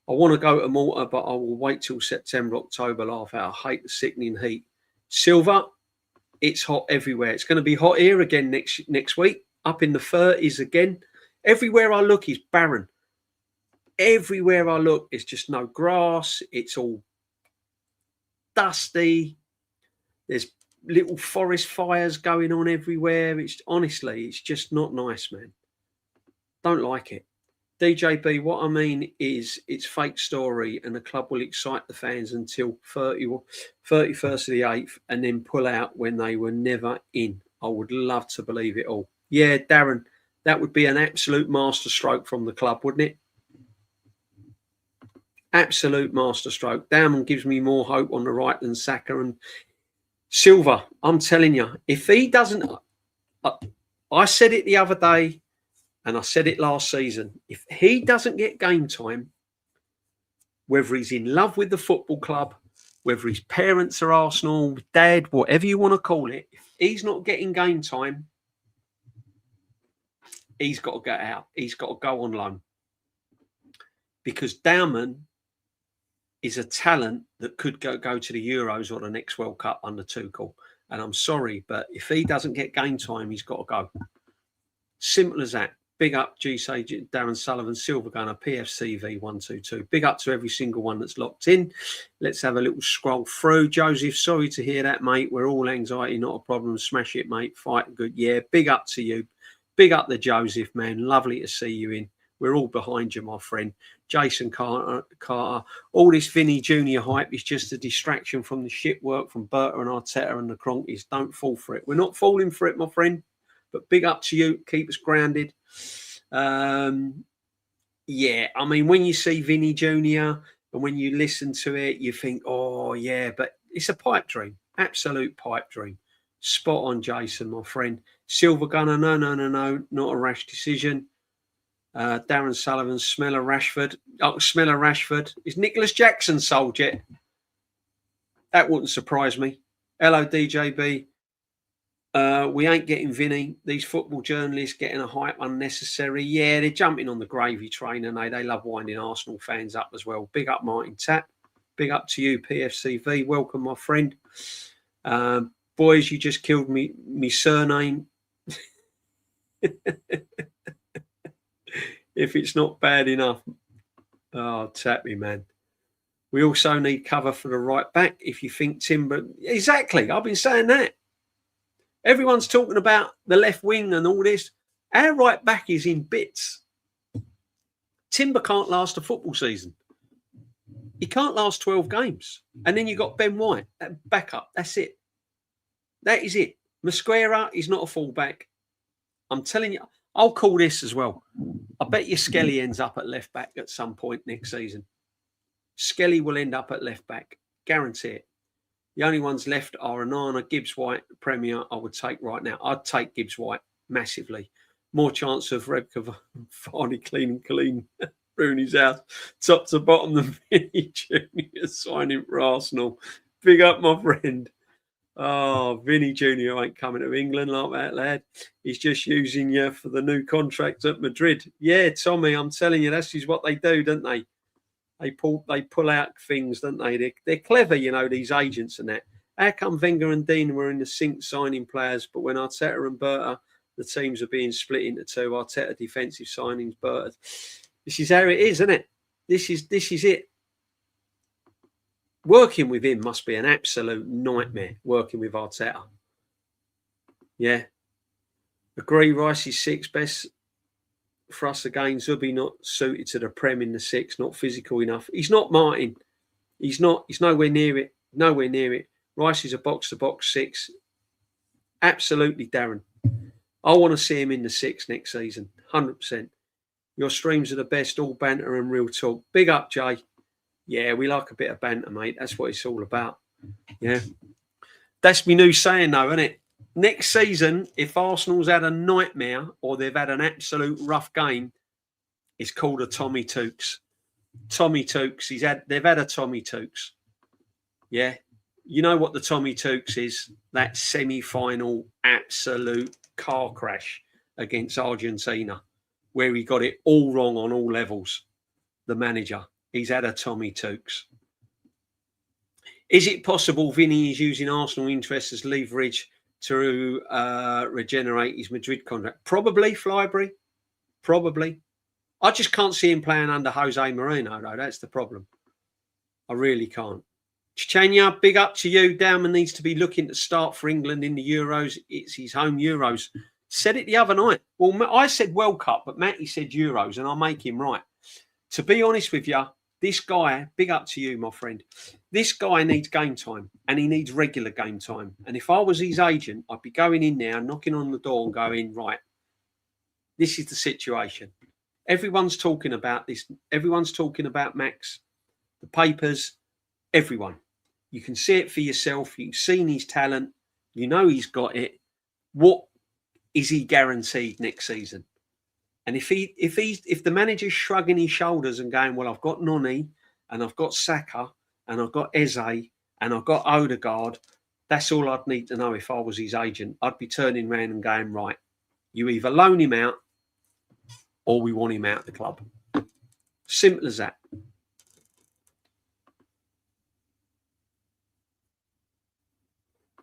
I want to go to Malta, but I will wait till September, October, laugh out. I hate the sickening heat. Silver, it's hot everywhere. It's going to be hot here again next week, up in the 30s again. Everywhere I look is barren. Everywhere I look, it's just no grass. It's all dusty. There's little forest fires going on everywhere. Honestly, it's just not nice, man. Don't like it. DJB, what I mean is it's fake story and the club will excite the fans until 31st of the 8th and then pull out when they were never in. I would love to believe it all. Yeah, Darren, that would be an absolute masterstroke from the club, wouldn't it? Absolute masterstroke. Damon gives me more hope on the right than Saka and Silver. I'm telling you, if he doesn't, I said it the other day and I said it last season. If he doesn't get game time, whether he's in love with the football club, whether his parents are Arsenal, dad, whatever you want to call it, if he's not getting game time, he's got to get out. He's got to go on loan. Because Dowman is a talent that could go to the Euros or the next World Cup under Tuchel. And I'm sorry, but if he doesn't get game time, he's got to go. Simple as that. Big up G-Say, Darren Sullivan, Silver Gunner, PFCV 122. Big up to every single one that's locked in. Let's have a little scroll through. Joseph, sorry to hear that, mate. We're all anxiety, not a problem. Smash it, mate. Fight good. Yeah, big up to you. Big up to Joseph, man. Lovely to see you in. We're all behind you, my friend. Jason Carter. All this Vinny Jr. hype is just a distraction from the shit work from Berta and Arteta and the Cronkies. Don't fall for it. We're not falling for it, my friend. But big up to you. Keep us grounded. Yeah, I mean, when you see Vinny Jr. and when you listen to it, you think, oh, yeah, but it's a pipe dream. Absolute pipe dream. Spot on, Jason, my friend. Silver Gunner, no, not a rash decision. Darren Sullivan, Smeller Rashford. Oh, Smeller Rashford. Is Nicholas Jackson sold yet? That wouldn't surprise me. Hello, DJB. We ain't getting Vinny. These football journalists getting a hype unnecessary. Yeah, they're jumping on the gravy train and they love winding Arsenal fans up as well. Big up Martin Tapp. Big up to you, PFCV. Welcome, my friend. Boys, you just killed me surname. If it's not bad enough. Oh, Tappy, man. We also need cover for the right back. If you think Timber... Exactly. I've been saying that. Everyone's talking about the left wing and all this. Our right back is in bits. Timber can't last a football season. He can't last 12 games. And then you've got Ben White, back up. That's it. That is it. Mosquera is not a fullback. I'm telling you, I'll call this as well. I bet you Skelly ends up at left back at some point next season. Skelly will end up at left back. Guarantee it. The only ones left are Anana, Gibbs White, Premier. I would take right now. I'd take Gibbs White massively. More chance of Rebka Varney clean Rooney's house, top to bottom than Vinny Jr. signing for Arsenal. Big up, my friend. Oh, Vinny Jr. ain't coming to England like that, lad. He's just using you for the new contract at Madrid. Yeah, Tommy, I'm telling you, that's just what they do, don't they? They pull out things, don't they? They're clever, you know, these agents and that. How come Wenger and Dean were in the sync signing players, but when Arteta and Berta, the teams are being split into two? Arteta defensive signings, Berta. This is how it is, isn't it? This is it. Working with him must be an absolute nightmare, working with Arteta. Yeah. Agree, Rice is sixth best for us again. Zubi not suited to the Prem in the six, not physical enough. He's not Martin. He's nowhere near it. Nowhere near it. Rice is a box-to-box six. Absolutely, Darren. I want to see him in the six next season. 100%. Your streams are the best, all banter and real talk. Big up, Jay. Yeah, we like a bit of banter, mate. That's what it's all about. Yeah. That's my new saying, though, isn't it? Next season, if Arsenal's had a nightmare or they've had an absolute rough game, it's called a Tommy Tooks. Tommy Tooks. They've had a Tommy Tooks. Yeah. You know what the Tommy Tooks is? That semi-final absolute car crash against Argentina, where he got it all wrong on all levels. The manager. He's had a Tommy Tooks. Is it possible Vinny is using Arsenal interests as leverage to regenerate his Madrid contract? Probably, Flybury. Probably. I just can't see him playing under Jose Mourinho, though. That's the problem. I really can't. Chichenya, big up to you. Dowman needs to be looking to start for England in the Euros. It's his home Euros. Said it the other night. Well, I said World Cup, but Matty said Euros, and I'll make him right. To be honest with you, this guy, big up to you, my friend. This guy needs game time and he needs regular game time. And if I was his agent, I'd be going in there, knocking on the door and going, right, this is the situation. Everyone's talking about this. Everyone's talking about Max, the papers, everyone. You can see it for yourself. You've seen his talent. You know he's got it. What is he guaranteed next season? And if the manager's shrugging his shoulders and going, well, I've got Noni and I've got Saka and I've got Eze and I've got Odegaard, that's all I'd need to know if I was his agent. I'd be turning around and going, right, you either loan him out or we want him out of the club. Simple as that.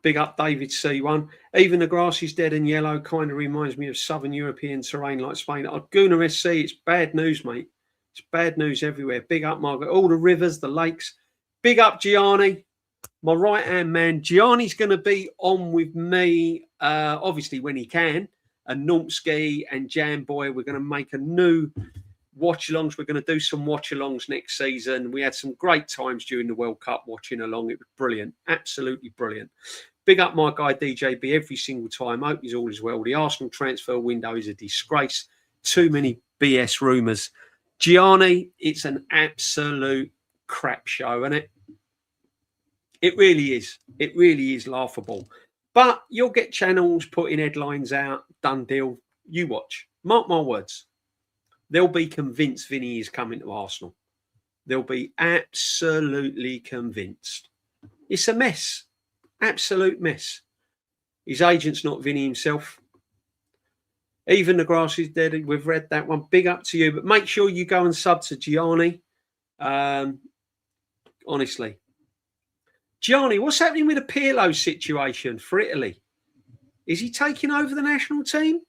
Big up David C1. Even the grass is dead and yellow. Kind of reminds me of southern European terrain like Spain. Guna SC, it's bad news, mate. It's bad news everywhere. Big up, Margaret. All the rivers, the lakes. Big up, Gianni. My right-hand man. Gianni's going to be on with me, obviously, when he can. And Numpski and Jamboy, we're going to make a new watch-alongs. We're going to do some watch-alongs next season. We had some great times during the World Cup watching along. It was brilliant. Absolutely brilliant. Big up my guy DJB every single time. Hope he's all as well. The Arsenal transfer window is a disgrace. Too many BS rumours. Gianni, it's an absolute crap show, isn't it? It really is. It really is laughable. But you'll get channels putting headlines out. Done deal. You watch. Mark my words. They'll be convinced Vinny is coming to Arsenal. They'll be absolutely convinced. It's a mess. Absolute mess. His agent's not Vinny himself. Even the grass is dead. We've read that one. Big up to you. But make sure you go and sub to Gianni. Honestly. Gianni, what's happening with the Pirlo situation for Italy? Is he taking over the national team?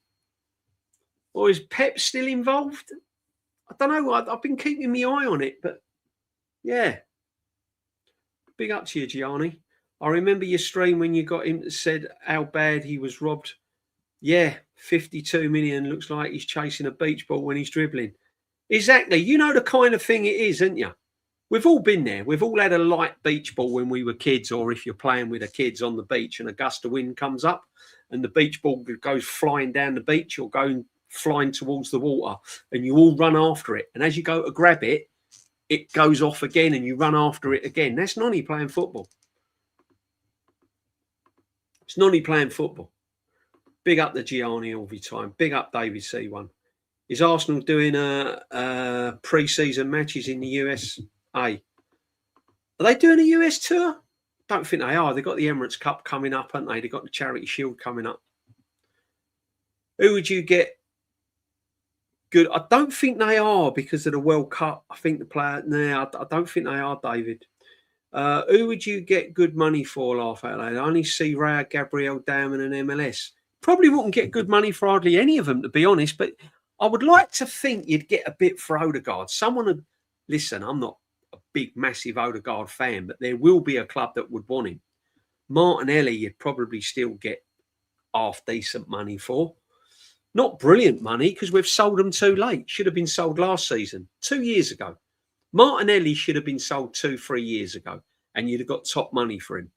Or is Pep still involved? I don't know. I've been keeping my eye on it. But, yeah. Big up to you, Gianni. I remember your stream when you got him that said how bad he was robbed. Yeah, 52 million. Looks like he's chasing a beach ball when he's dribbling. Exactly. You know the kind of thing it is, haven't you? We've all been there. We've all had a light beach ball when we were kids, or if you're playing with the kids on the beach and a gust of wind comes up and the beach ball goes flying down the beach or going flying towards the water and you all run after it. And as you go to grab it, it goes off again and you run after it again. That's Nonny playing football. It's Nonny playing football. Big up the Gianni all the time. Big up David C1. Is Arsenal doing pre-season matches in the US? Are they doing a US tour? Don't think they are. They've got the Emirates Cup coming up, haven't they? They've got the Charity Shield coming up. Who would you get good? I don't think they are because of the World Cup. I think the player... No, I don't think they are, David. Who would you get good money for, laugh out loud? I only see Raya, Gabriel, Damon and MLS. Probably wouldn't get good money for hardly any of them, to be honest, but I would like to think you'd get a bit for Odegaard. Someone would... Listen, I'm not a big, massive Odegaard fan, but there will be a club that would want him. Martinelli, you'd probably still get half-decent money for. Not brilliant money, because we've sold them too late. Should have been sold last season, 2 years ago. Martinelli should have been sold 2-3 years ago, and you'd have got top money for him.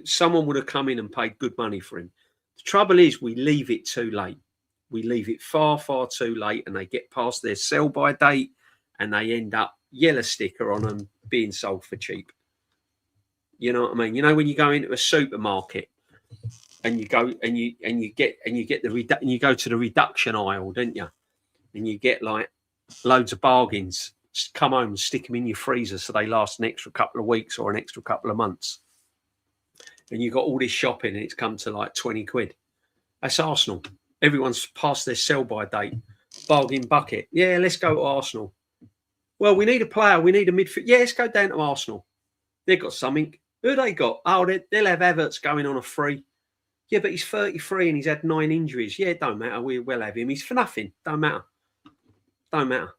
Someone would have come in and paid good money for him. The trouble is we leave it too late. We leave it far, far too late, and they get past their sell-by date, and they end up yellow sticker on them being sold for cheap. You know what I mean? You know when you go into a supermarket and you go and you go to the reduction aisle, don't you? And you get like loads of bargains. Just come home and stick them in your freezer so they last an extra couple of weeks or an extra couple of months. And you got all this shopping and it's come to like 20 quid. That's Arsenal. Everyone's past their sell-by date. Bargain bucket. Yeah, let's go to Arsenal. Well, we need a player. We need a midfield. Yeah, let's go down to Arsenal. They've got something. Who they got? Oh, they'll have Havertz going on a free. Yeah, but he's 33 and he's had 9 injuries. Yeah, it don't matter. We'll have him. He's for nothing. Don't matter. Don't matter.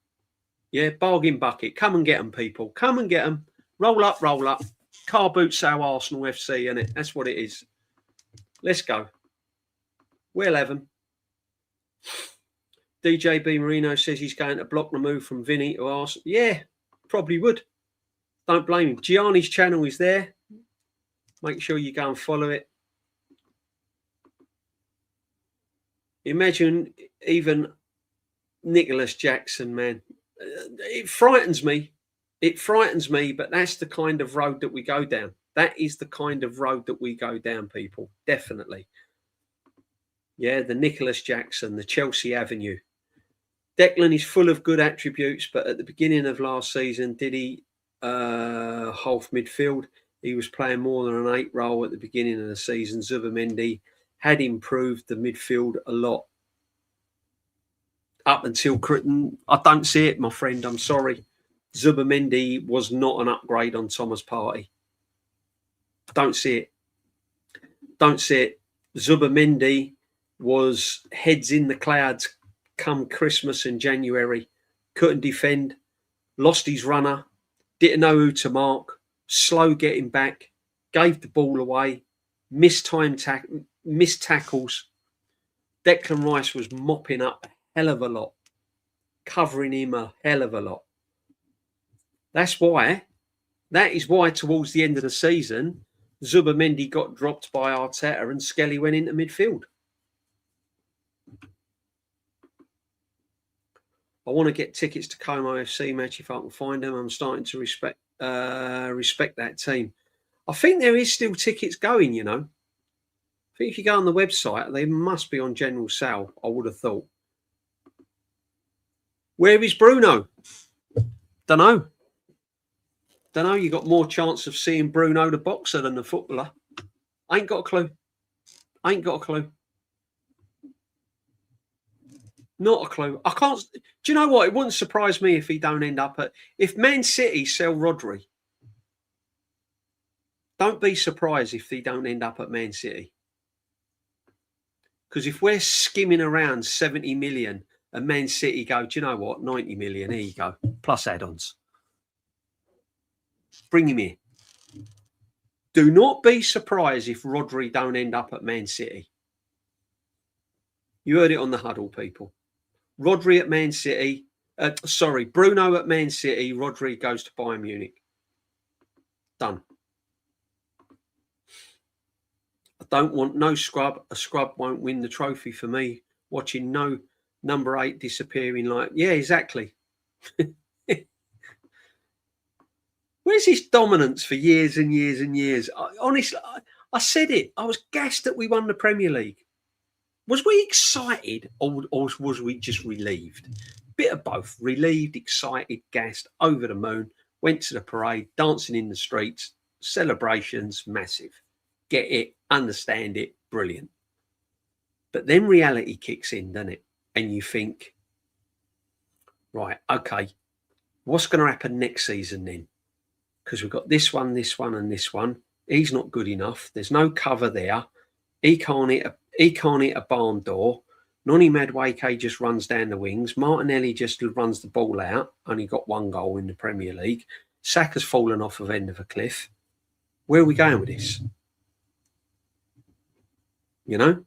Yeah, bargain bucket. Come and get them, people. Come and get them. Roll up, roll up. Car boot sale Arsenal FC, innit? That's what it is. Let's go. We'll have them. DJ B. Marino says he's going to block the move from Vinny to Arsenal. Yeah, probably would. Don't blame him. Gianni's channel is there. Make sure you go and follow it. Imagine even Nicholas Jackson, man. It frightens me. It frightens me, but that's the kind of road that we go down. That is the kind of road that we go down, people. Definitely. Yeah, the Nicholas Jackson, the Chelsea Avenue. Declan is full of good attributes, but at the beginning of last season, did he half midfield? He was playing more than an 8 role at the beginning of the season. Zubimendi had improved the midfield a lot. Up until Crichton, I don't see it, my friend. I'm sorry. Zubimendi was not an upgrade on Thomas Partey. Don't see it. Don't see it. Zubamendi was heads in the clouds come Christmas and January. Couldn't defend. Lost his runner. Didn't know who to mark. Slow getting back. Gave the ball away. Missed tackles. Declan Rice was mopping up a hell of a lot. Covering him a hell of a lot. That is why towards the end of the season, Zubamendi got dropped by Arteta and Skelly went into midfield. I want to get tickets to Como FC match if I can find them. I'm starting to respect that team. I think there is still tickets going, you know. I think if you go on the website, they must be on general sale, I would have thought. Where is Bruno? Don't know. You got more chance of seeing Bruno the boxer than the footballer. Ain't got a clue. Not a clue. I can't. Do you know what? It wouldn't surprise me if he don't end up if Man City sell Rodri. Don't be surprised if he don't end up at Man City. Because if we're skimming around 70 million and Man City go, do you know what? 90 million, here you go. Plus add-ons. Bring him here. Do not be surprised if Rodri don't end up at Man City. You heard it on the huddle, people. Rodri at Man City. Bruno at Man City. Rodri goes to Bayern Munich. Done. I don't want no scrub. A scrub won't win the trophy for me. Watching no number 8 disappearing yeah, exactly. Where's his dominance for years and years and years? Honestly, I said it. I was gassed that we won the Premier League. Was we excited or was we just relieved? Bit of both. Relieved, excited, gassed, over the moon. Went to the parade, dancing in the streets, celebrations, massive. Get it, understand it, brilliant. But then reality kicks in, doesn't it? And you think, right, okay, what's going to happen next season then? Because we've got this one, and this one. He's not good enough. There's no cover there. He can't hit a barn door. Noni Madueke just runs down the wings. Martinelli just runs the ball out. Only got 1 goal in the Premier League. Saka's fallen off of end of a cliff. Where are we going with this? You know?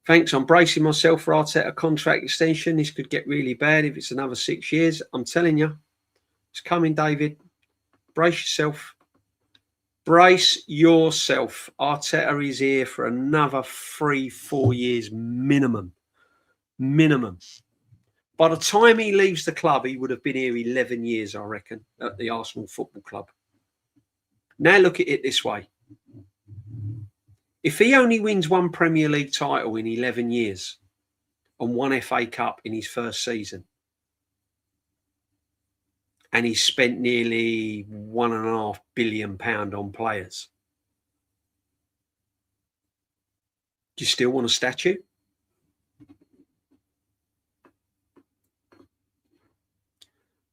Thanks. I'm bracing myself for Arteta contract extension. This could get really bad if it's another 6 years. I'm telling you. It's coming, David. Brace yourself. Brace yourself. Arteta is here for another 3-4 years minimum. Minimum. By the time he leaves the club, he would have been here 11 years, I reckon, at the Arsenal Football Club. Now look at it this way. If he only wins 1 Premier League title in 11 years and 1 FA Cup in his first season, and he's spent nearly £1.5 billion on players, do you still want a statue?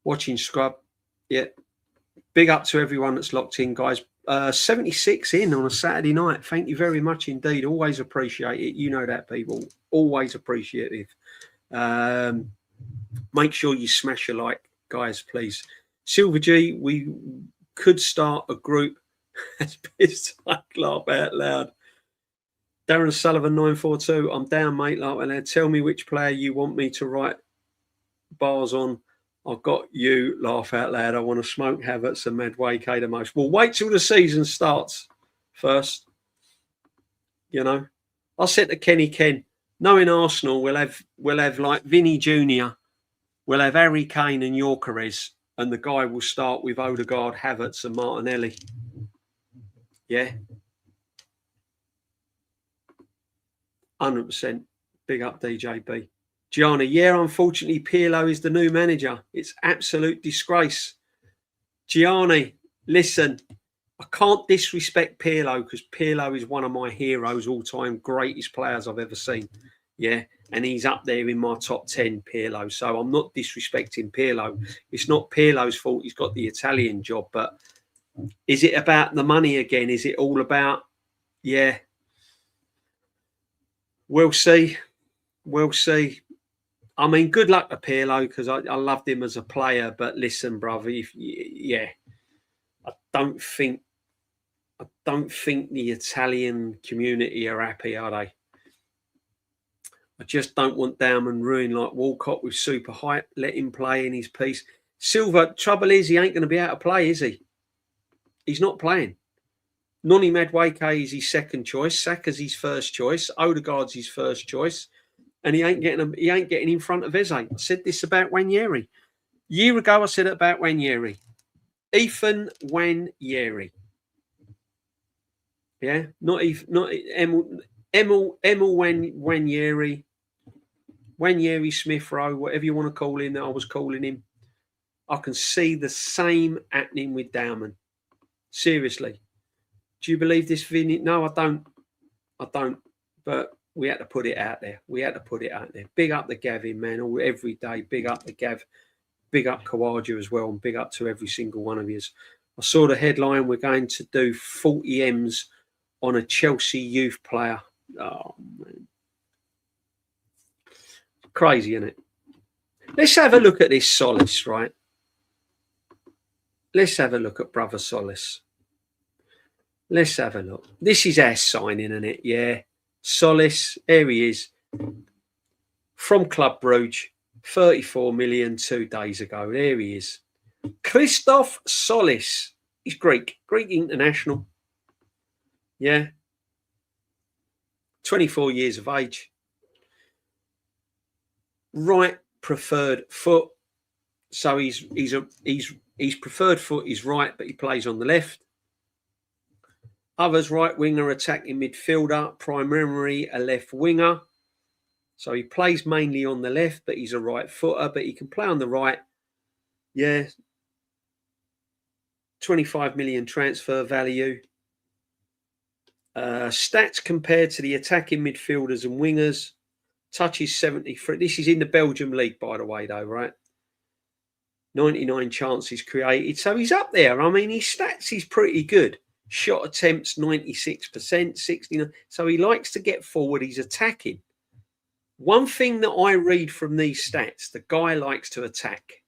Watching Scrub. Yeah. Big up to everyone that's locked in, guys. 76 in on a Saturday night. Thank you very much indeed. Always appreciate it. You know that, people. Always appreciative. Make sure you smash a like, guys, please. Silver G, we could start a group. That's pissed. I laugh out loud. Darren Sullivan 942. I'm down, mate. Like, tell me which player you want me to write bars on. I've got you, laugh out loud. I want to smoke Havertz and Madueke the most. Well, wait till the season starts first. You know, I said to Kenny Ken, knowing Arsenal, we'll have like Vinny Jr., we'll have Harry Kane and Yorkeres, and the guy will start with Odegaard, Havertz and Martinelli. Yeah. 100%. Big up, DJB. Gianna, yeah, unfortunately, Pirlo is the new manager. It's absolute disgrace. Gianni, listen, I can't disrespect Pirlo because Pirlo is one of my heroes, all-time greatest players I've ever seen. Yeah, and he's up there in my top 10, Pirlo. So I'm not disrespecting Pirlo. It's not Pirlo's fault. He's got the Italian job. But is it about the money again? Is it all about, yeah, We'll see. We'll see. I mean, good luck to Pirlo because I loved him as a player. But listen, brother, I don't think the Italian community are happy, are they? I just don't want Dowman ruined like Walcott with super hype. Let him play in his piece. Silva, trouble is he ain't going to be able to play, is he? He's not playing. Noni Madueke is his second choice. Saka's his first choice. Odegaard's his first choice. And he ain't getting in front of Eze. I said this about Wanyeri. A year ago, I said it about Wanyeri. Ethan Wanyeri. Yeah, not Emil Wanyeri. Wanyeri Smith Rowe, whatever you want to call him, that I was calling him. I can see the same happening with Dowman. Seriously. Do you believe this, Vinny? No, I don't. But we had to put it out there. Big up the Gavin, man. Every day, big up the Gav. Big up Kawaja as well. And big up to every single one of you. I saw the headline, we're going to do 40 M's on a Chelsea youth player. Oh, man. Crazy, isn't it? Let's have a look at this Tzolis, right? Let's have a look at brother Tzolis. Let's have a look. This is our signing, isn't it? Yeah. Tzolis, there he is. From Club Brugge, 34 million 2 days ago. There he is. Christoph Tzolis. He's Greek international. Yeah. 24 years of age. Right preferred foot. So his preferred foot is right, but he plays on the left. Others right winger, attacking midfielder, primarily a left winger. So he plays mainly on the left, but he's a right footer, but he can play on the right. Yeah. 25 million transfer value. Stats compared to the attacking midfielders and wingers. Touches 73. This is in the Belgium league, by the way, though, right? 99 chances created. So he's up there. I mean, his stats is pretty good. Shot attempts, 96%, 69. So he likes to get forward. He's attacking. One thing that I read from these stats, the guy likes to attack.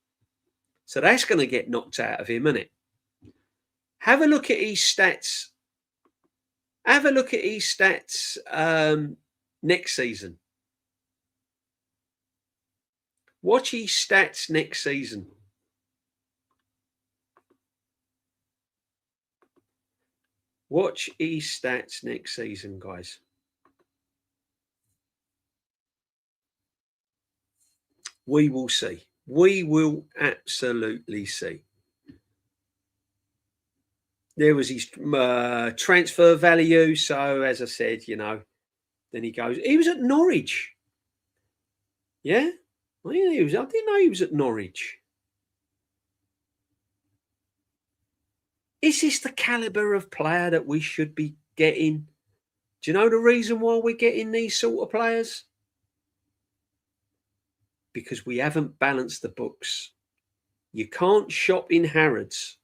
So that's going to get knocked out of him, isn't it? Have a look at his stats. Have a look at his stats next season. Watch his stats next season. Watch his stats next season, guys. We will see. We will absolutely see. There was his transfer value. So, as I said, then he goes. He was at Norwich. Yeah? I didn't know he was at Norwich. Is this the caliber of player that we should be getting? Do you know the reason why we're getting these sort of players? Because we haven't balanced the books. You can't shop in Harrods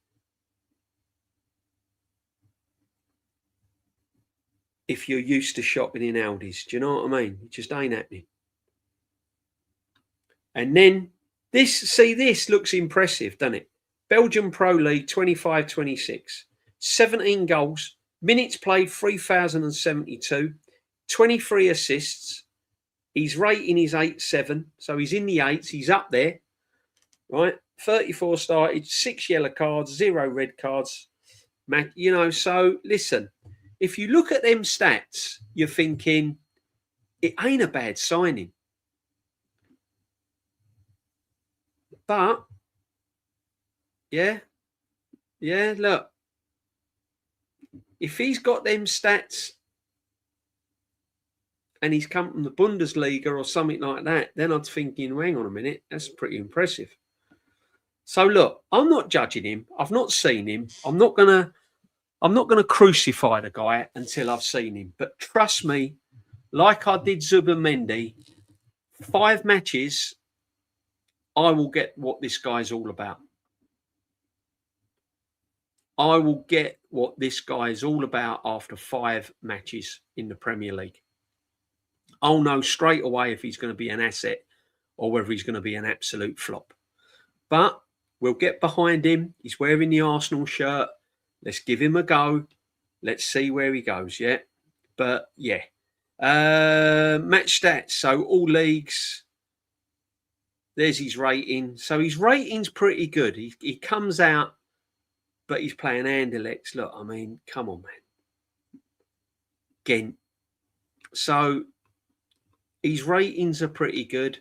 if you're used to shopping in Aldi's. Do you know what I mean? It just ain't happening. And then this looks impressive, doesn't it? Belgian Pro League 25-26, 17 goals, minutes played 3,072, 23 assists. His rating is 8.7, so he's in the 8s. He's up there, right? 34 started, 6 yellow cards, 0 red cards. So listen, if you look at them stats, you're thinking it ain't a bad signing. But yeah, look, if he's got them stats and he's come from the Bundesliga or something like that, then I'm thinking, hang on a minute, that's pretty impressive. So look, I'm not judging him. I've not seen him. I'm not gonna crucify the guy until I've seen him. But trust me, like I did Zubimendi, 5 matches, I will get what this guy's all about. I will get what this guy is all about after 5 matches in the Premier League. I'll know straight away if he's going to be an asset or whether he's going to be an absolute flop. But we'll get behind him. He's wearing the Arsenal shirt. Let's give him a go. Let's see where he goes, yeah? But, yeah. Match stats. So, all leagues. There's his rating. So, his rating's pretty good. He comes out, but he's playing Anderlecht. Look, I mean, come on, man. Ghent. So, his ratings are pretty good.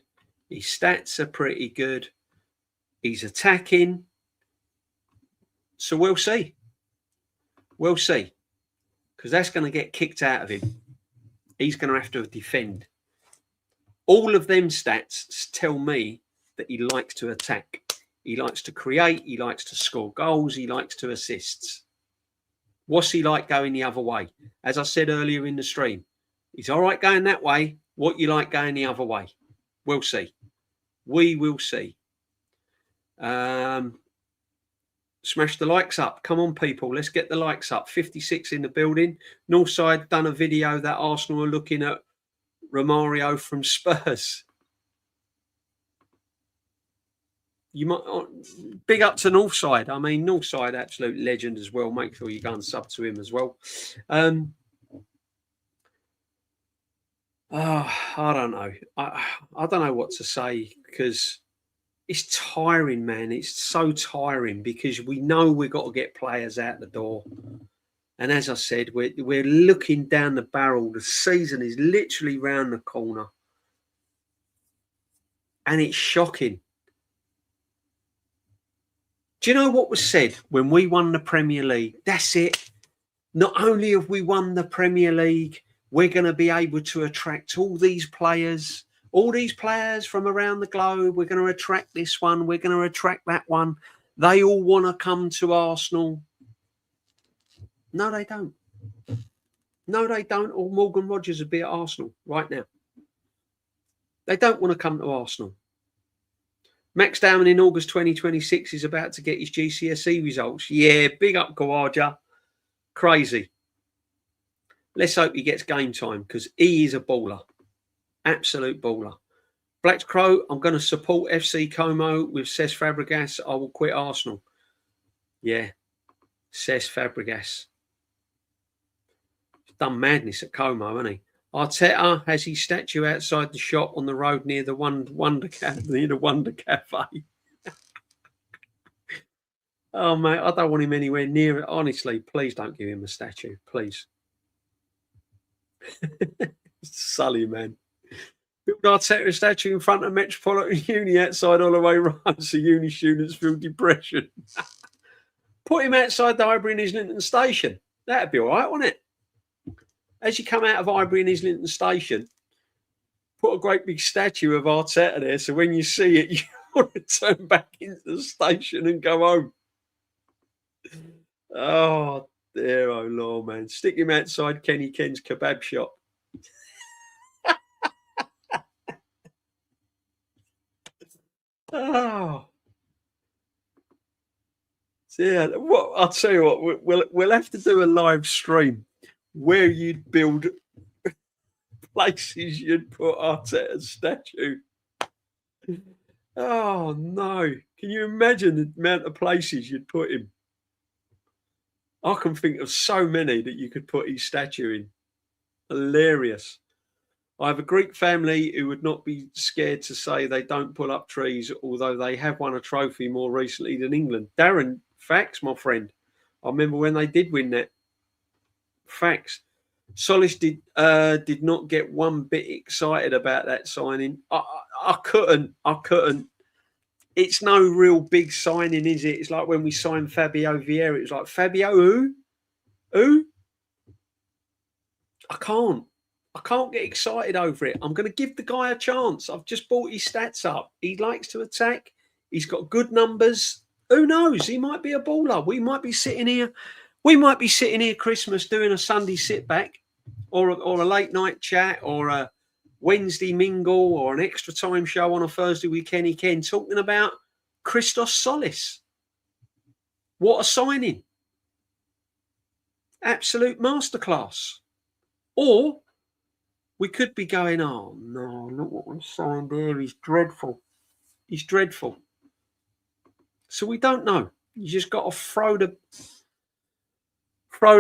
His stats are pretty good. He's attacking. So we'll see. We'll see. Because that's going to get kicked out of him. He's going to have to defend. All of them stats tell me that he likes to attack. He likes to create. He likes to score goals. He likes to assist. What's he like going the other way? As I said earlier in the stream, he's all right going that way. What you like going the other way? We'll see. We will see. Smash the likes up. Come on, people. Let's get the likes up. 56 in the building. Northside done a video that Arsenal are looking at Romario from Spurs. You might big up to Northside. I mean, Northside, absolute legend as well. Make sure you go and sub to him as well. I don't know. I don't know what to say because it's tiring, man. It's so tiring because we know we've got to get players out the door. And as I said, we're looking down the barrel. The season is literally round the corner. And it's shocking. Do you know what was said when we won the Premier League? That's it. Not only have we won the Premier League, we're going to be able to attract all these players from around the globe. We're going to attract this one. We're going to attract that one. They all want to come to Arsenal. No, they don't. No, they don't. Or Morgan Rogers would be at Arsenal right now. They don't want to come to Arsenal. Max Dowman in August 2026 is about to get his GCSE results. Yeah, big up Gawarja. Crazy. Let's hope he gets game time because he is a baller. Absolute baller. Black Crow, I'm going to support FC Como with Cesc Fabregas. I will quit Arsenal. Yeah, Cesc Fabregas. He's done madness at Como, hasn't he? Arteta has his statue outside the shop on the road near the Wonder Cafe. Oh, mate, I don't want him anywhere near it. Honestly, please don't give him a statue. Please. Sully, man. Build Arteta a statue in front of Metropolitan Uni outside Holloway Road so uni students feel depression. Put him outside the Highbury and Islington station. That'd be all right, wouldn't it? As you come out of Highbury and Islington station, put a great big statue of Arteta there so when you see it, you want to turn back into the station and go home. Oh, dear, oh, Lord, man. Stick him outside Kenny Ken's kebab shop. Oh. So, yeah, what I'll tell you what, we'll have to do a live stream where you'd build places you'd put Arteta's statue. Oh no. Can you imagine the amount of places you'd put him? I can think of so many that you could put his statue in. Hilarious. I have a Greek family who would not be scared to say they don't pull up trees, although they have won a trophy more recently than England. Darren, facts, my friend. I remember when they did win that. Facts. Tzolis did not get one bit excited about that signing. I couldn't. It's no real big signing, is it? It's like when we signed Fabio Vieira. It was like, Fabio who? Who? I can't get excited over it. I'm going to give the guy a chance. I've just brought his stats up. He likes to attack. He's got good numbers. Who knows? He might be a baller. We might be sitting here. Christmas doing a Sunday sit back or a late night chat or a Wednesday mingle or an extra time show on a Thursday with Kenny Ken talking about Christos Tzolis. What a signing. Absolute masterclass. Or We could be going, oh no, look what we signed there. He's dreadful. He's dreadful. So we don't know. You just got to throw the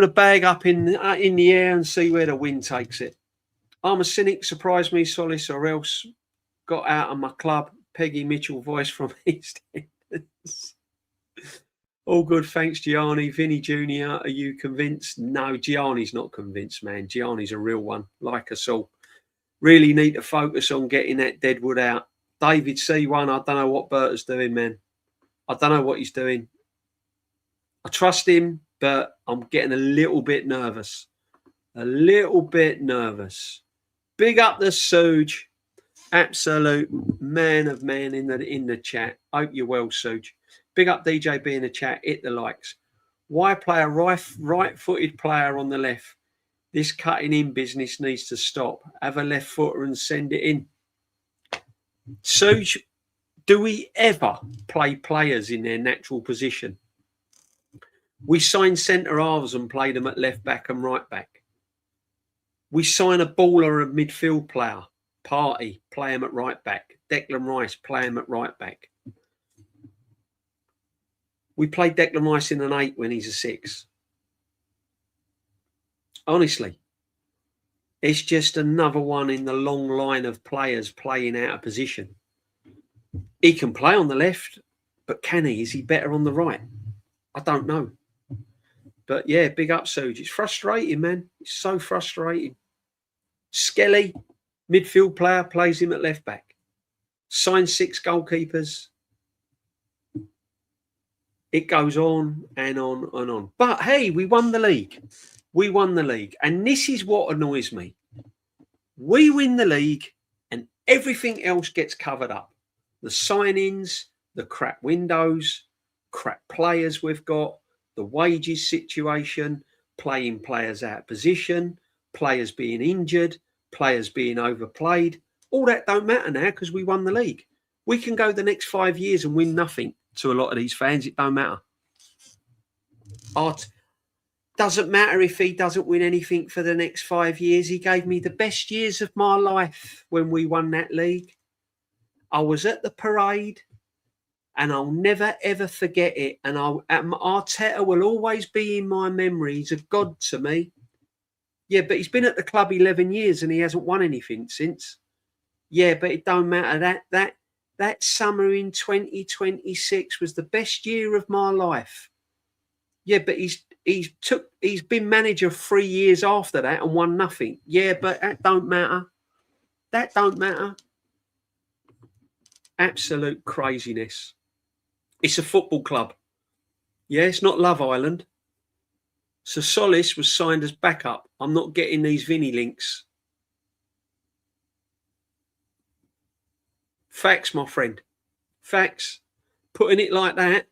bag up in the air and see where the wind takes it. I'm a cynic. Surprised me, Tzolis, or else got out of my club. Peggy Mitchell voice from EastEnders. All good, thanks, Gianni. Vinny Jr., are you convinced? No, Gianni's not convinced, man. Gianni's a real one, like us all. Really need to focus on getting that Deadwood out. David C1, I don't know what Berta's doing, man. I don't know what he's doing. I trust him, but I'm getting a little bit nervous. A little bit nervous. Big up the Suge. Absolute man of man in the chat. Hope you're well, Suge. Big up DJB in the chat. Hit the likes. Why play a right-footed player on the left? This cutting in business needs to stop. Have a left footer and send it in. Suge, do we ever play players in their natural position? We sign centre halves and play them at left back and right back. We sign a baller and midfield player. Party, play him at right back. Declan Rice, play him at right back. We play Declan Rice in an 8 when he's a 6. Honestly, it's just another one in the long line of players playing out of position. He can play on the left, but can he? Is he better on the right? I don't know. But yeah, big up, Suge. It's frustrating, man. It's so frustrating. Skelly, midfield player, plays him at left back. Sign 6 goalkeepers. It goes on and on and on. But hey, we won the league. We won the league. And this is what annoys me. We win the league and everything else gets covered up. The signings, the crap windows, crap players we've got, the wages situation, playing players out of position, players being injured, players being overplayed. All that don't matter now because we won the league. We can go the next 5 years and win nothing to a lot of these fans. It don't matter. Doesn't matter if he doesn't win anything for the next 5 years. He gave me the best years of my life when we won that league. I was at the parade and I'll never, ever forget it. And Arteta will always be in my memory. He's a god to me. Yeah, but he's been at the club 11 years and he hasn't won anything since. Yeah, but it don't matter. That summer in 2026 was the best year of my life. Yeah, but he's been manager 3 years after that and won nothing. Yeah, but that don't matter. That don't matter. Absolute craziness. It's a football club. Yeah, it's not Love Island. So Tzolis was signed as backup. I'm not getting these Vinny links. Facts, my friend. Facts. Putting it like that.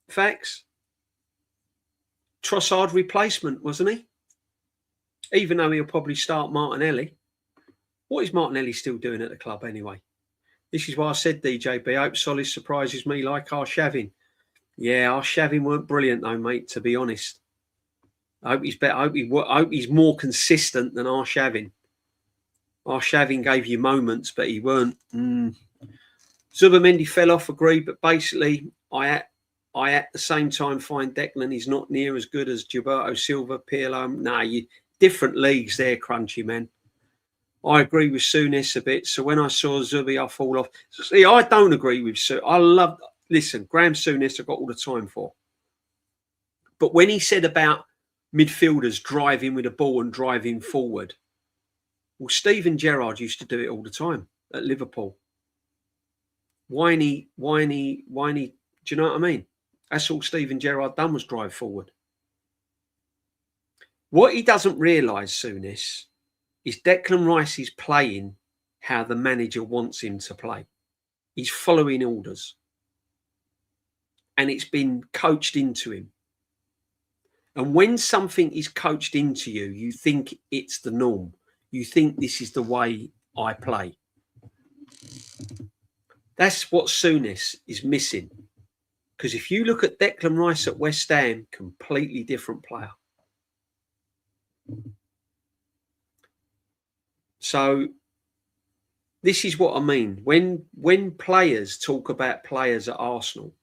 Facts. Trossard replacement, wasn't he? Even though he'll probably start Martinelli. What is Martinelli still doing at the club anyway? This is why I said, DJB, I hope Tzolis surprises me like Arshavin. Yeah, Arshavin weren't brilliant though, mate, to be honest. I hope he's better. I hope he's more consistent than Arshavin. Arshavin gave you moments, but he weren't. Zubimendi fell off, agreed, but basically I at the same time find Declan is not near as good as Gilberto Silva, Pirlo. Nah, different leagues there, Crunchy, man. I agree with Souness a bit. So when I saw Zubi, I fall off. See, I don't agree with Souness. Listen, Graham Souness I've got all the time for. But when he said about midfielders driving with a ball and driving forward, well, Steven Gerrard used to do it all the time at Liverpool. Whiny. Do you know what I mean? That's all Steven Gerrard done was drive forward. What he doesn't realise, Souness, is Declan Rice is playing how the manager wants him to play. He's following orders. And it's been coached into him. And when something is coached into you, you think it's the norm. You think this is the way I play. That's what Souness is missing. Because if you look at Declan Rice at West Ham, completely different player. So this is what I mean. When players talk about players at Arsenal,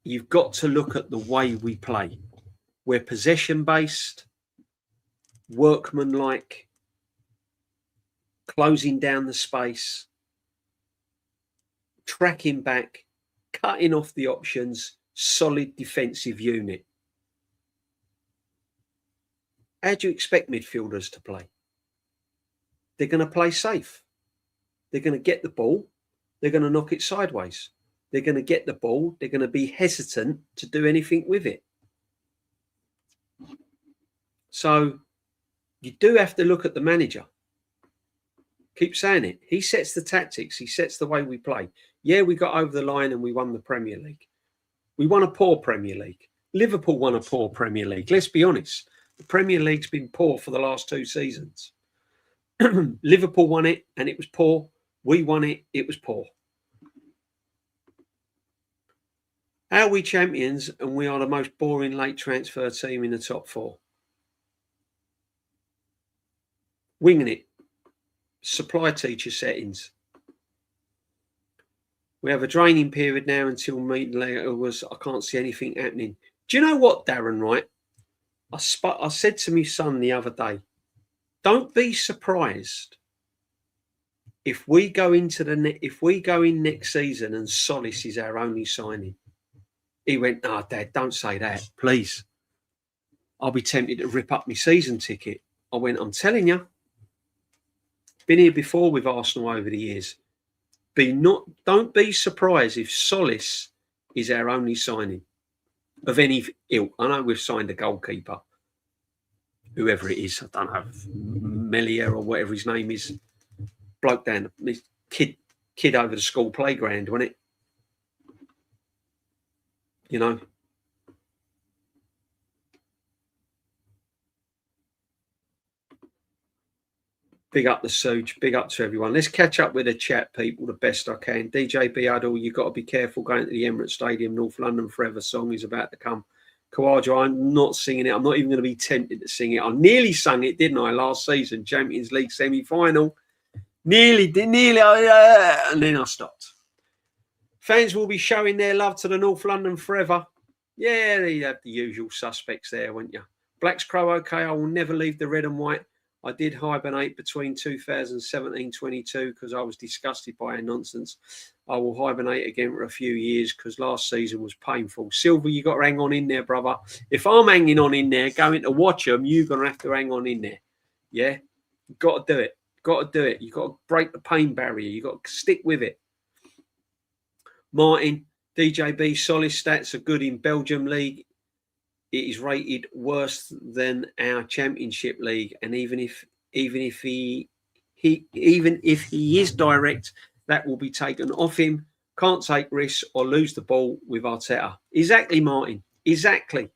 you've got to look at the way we play. We're possession-based, workmanlike, closing down the space, tracking back, cutting off the options, solid defensive unit. How do you expect midfielders to play? They're going to play safe. They're going to get the ball. They're going to knock it sideways. They're going to get the ball. They're going to be hesitant to do anything with it. So you do have to look at the manager. Keep saying it. He sets the tactics. He sets the way we play. Yeah, we got over the line and we won the Premier League. We won a poor Premier League. Liverpool won a poor Premier League. Let's be honest. The Premier League's been poor for the last 2 seasons. Liverpool won it and it was poor. We won it. It was poor. How are we champions and we are the most boring late transfer team in the top 4? Winging it. Supply teacher settings. We have a draining period now until meeting later I can't see anything happening. Do you know what, Darren, right? I said to my son the other day, don't be surprised if we go in next season and Tzolis is our only signing. He went, "Oh, Dad, don't say that, please. I'll be tempted to rip up my season ticket." I went, "I'm telling you, been here before with Arsenal over the years. Don't be surprised if Tzolis is our only signing of any ilk. I know we've signed a goalkeeper, whoever it is. I don't know, Melier or whatever his name is. Bloke down, kid over the school playground, wasn't it? You know." Big up the Suge. Big up to everyone. Let's catch up with the chat, people, the best I can. DJ B. Huddle, you've got to be careful going to the Emirates Stadium. North London Forever song is about to come. Kawaja, I'm not singing it. I'm not even going to be tempted to sing it. I nearly sung it, didn't I, last season? Champions League semi-final. Nearly, and then I stopped. Fans will be showing their love to the North London Forever. Yeah, they have the usual suspects there, won't you? Black's Crow, okay, I will never leave the red and white. I did hibernate between 2017-22 because I was disgusted by our nonsense. I will hibernate again for a few years because last season was painful. Silver, you got to hang on in there, brother. If I'm hanging on in there, going to watch them, you're going to have to hang on in there. Yeah? You've got to do it. Got to do it. You've got to break the pain barrier. You've got to stick with it. Martin, DJB, Tzolis stats are good in Belgium League. It is rated worse than our Championship League, and even if he is direct, that will be taken off him. Can't take risks or lose the ball with Arteta. Exactly, Martin. Exactly.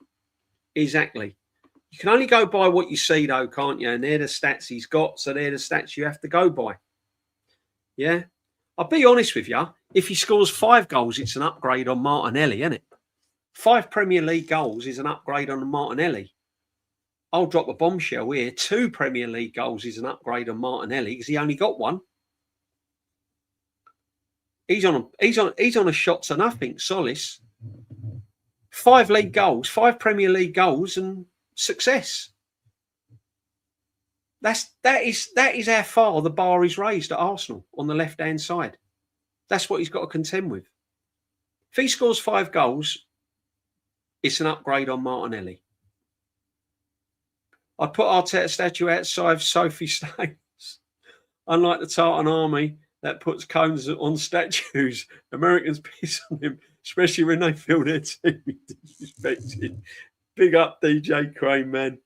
You can only go by what you see, though, can't you? And they're the stats he's got, so they're the stats you have to go by. Yeah, I'll be honest with you. If he scores 5 goals, it's an upgrade on Martinelli, isn't it? 5 Premier League goals is an upgrade on Martinelli. I'll drop a bombshell here. 2 Premier League goals is an upgrade on Martinelli because he only got 1. He's on a shot to nothing, Tzolis. 5 league goals, 5 Premier League goals, and success. That is how far the bar is raised at Arsenal on the left-hand side. That's what he's got to contend with. If he scores 5 goals, it's an upgrade on Martinelli. I'd put Arteta statue outside Sophie Staines. Unlike the Tartan Army that puts cones on statues, Americans piss on him, especially when they feel their team disrespected. Big up DJ Crane, man.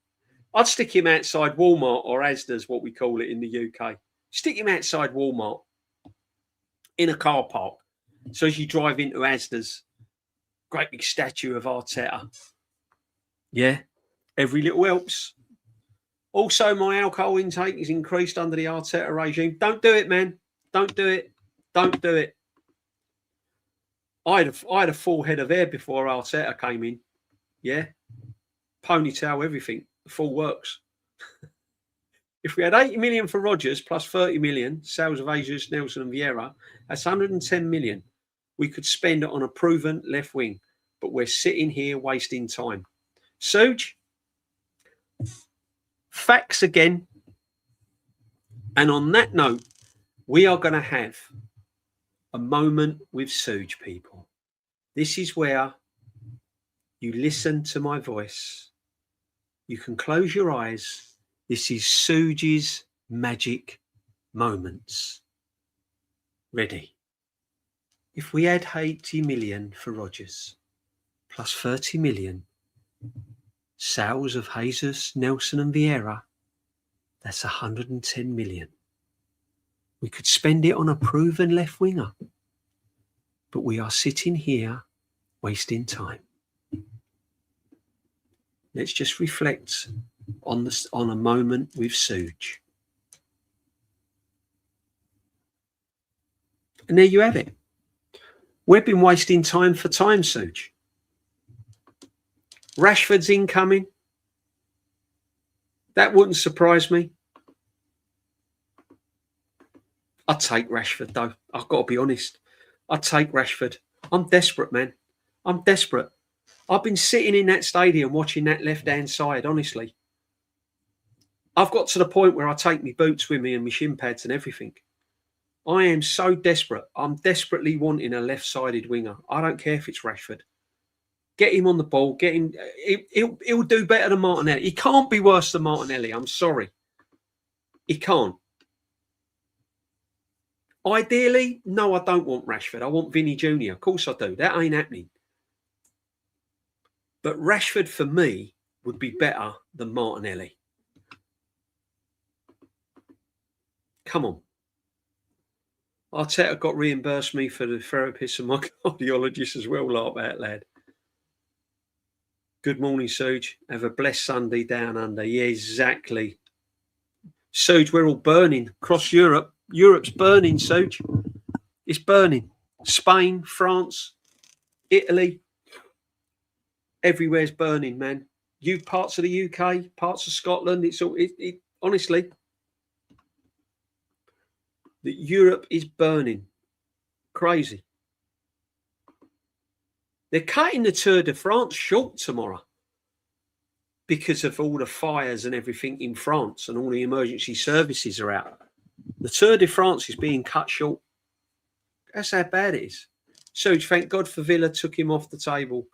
I'd stick him outside Walmart or Asda's, what we call it in the UK. Stick him outside Walmart in a car park. So as you drive into Asda's, great big statue of Arteta. Yeah, every little helps. Also, my alcohol intake is increased under the Arteta regime. Don't do it, man. Don't do it. Don't do it. I had a full head of hair before Arteta came in. Yeah. Ponytail, everything. The full works. If we had 80 million for Rodgers plus 30 million sales of Jesus, Nelson, and Vieira, that's 110 million. We could spend it on a proven left wing, but we're sitting here wasting time. Suj, facts again. And on that note, we are going to have a moment with Suj, people. This is where you listen to my voice. You can close your eyes. This is Suj's magic moments. Ready? If we had 80 million for Rodgers, plus 30 million sales of Jesus, Nelson, and Vieira, that's 110 million. We could spend it on a proven left winger, but we are sitting here wasting time. Let's just reflect on a moment with Suj. And there you have it. We've been wasting time for time, Suj. Rashford's incoming. That wouldn't surprise me. I'd take Rashford, though. I've got to be honest. I'd take Rashford. I'm desperate, man. I'm desperate. I've been sitting in that stadium watching that left-hand side, honestly. I've got to the point where I take my boots with me and my shin pads and everything. I am so desperate. I'm desperately wanting a left-sided winger. I don't care if it's Rashford. Get him on the ball. Get him. He'll do better than Martinelli. He can't be worse than Martinelli. I'm sorry. He can't. Ideally, no, I don't want Rashford. I want Vinny Jr. Of course I do. That ain't happening. But Rashford, for me, would be better than Martinelli. Come on. Arteta got reimbursed me for the therapist and my cardiologist as well, laugh out lad. Good morning, Suj. Have a blessed Sunday down under. Yeah, exactly. Suj, we're all burning across Europe. Europe's burning, Suj. It's burning. Spain, France, Italy. Everywhere's burning, man. You parts of the UK, parts of Scotland. It's all. Honestly, that Europe is burning. Crazy. They're cutting the Tour de France short tomorrow because of all the fires and everything in France, and all the emergency services are out. The Tour de France is being cut short. That's how bad it is. So thank God for Villa took him off the table.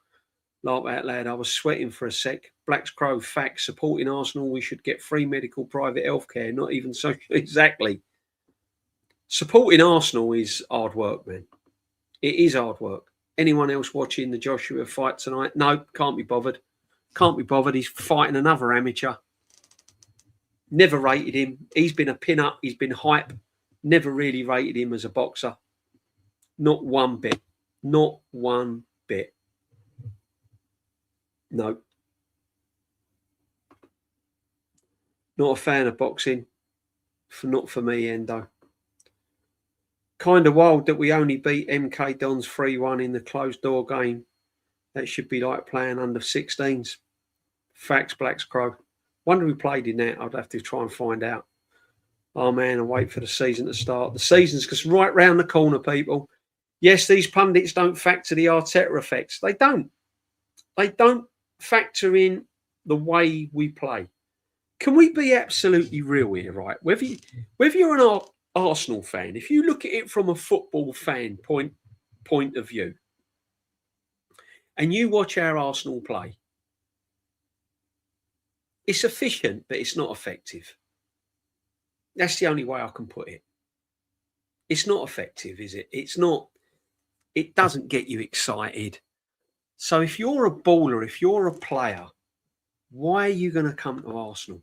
Laugh out loud. I was sweating for a sec. Black's Crow facts supporting Arsenal. We should get free medical private healthcare. Not even so. Exactly. Supporting Arsenal is hard work, man. It is hard work. Anyone else watching the Joshua fight tonight? No, can't be bothered. Can't be bothered. He's fighting another amateur. Never rated him. He's been a pin-up. He's been hype. Never really rated him as a boxer. Not one bit. Not one bit. No. Not a fan of boxing. Not for me, Endo. Kind of wild that we only beat MK Dons 3-1 in the closed door game. That should be like playing under 16s. Facts, Black's Crow. Wonder who played in that. I'd have to try and find out. Oh, man, and wait for the season to start. The season's just right round the corner, people. Yes, these pundits don't factor the Arteta effects. They don't. They don't factor in the way we play. Can we be absolutely real here, right? Whether you're an Arsenal fan, if you look at it from a football fan point of view, and you watch our Arsenal play, it's efficient, but it's not effective. That's the only way I can put it. It's not effective, is it? It's not. It doesn't get you excited. So if you're a baller, if you're a player, why are you going to come to Arsenal?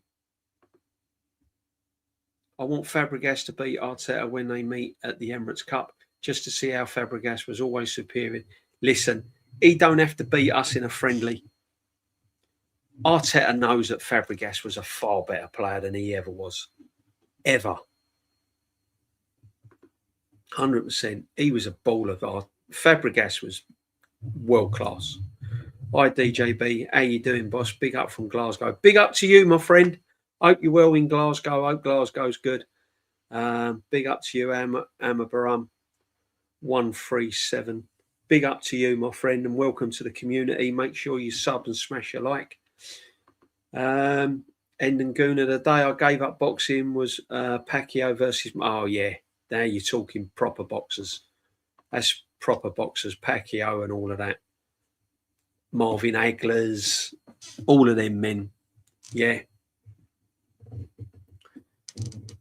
I want Fabregas to beat Arteta when they meet at the Emirates Cup, just to see how Fabregas was always superior. Listen, he don't have to beat us in a friendly. Arteta knows that Fabregas was a far better player than he ever was. Ever. 100%. He was a baller. Fabregas was world class. Hi, DJB. How you doing, boss? Big up from Glasgow. Big up to you, my friend. Hope you're well in Glasgow. Hope Glasgow's good. Big up to you, Amabaram 137. Big up to you, my friend, and welcome to the community. Make sure you sub and smash a like. End and Guna, the day I gave up boxing was Pacquiao versus. Oh yeah, now you're talking proper boxers. That's proper boxers, Pacquiao and all of that. Marvin Aglers, all of them men. Yeah.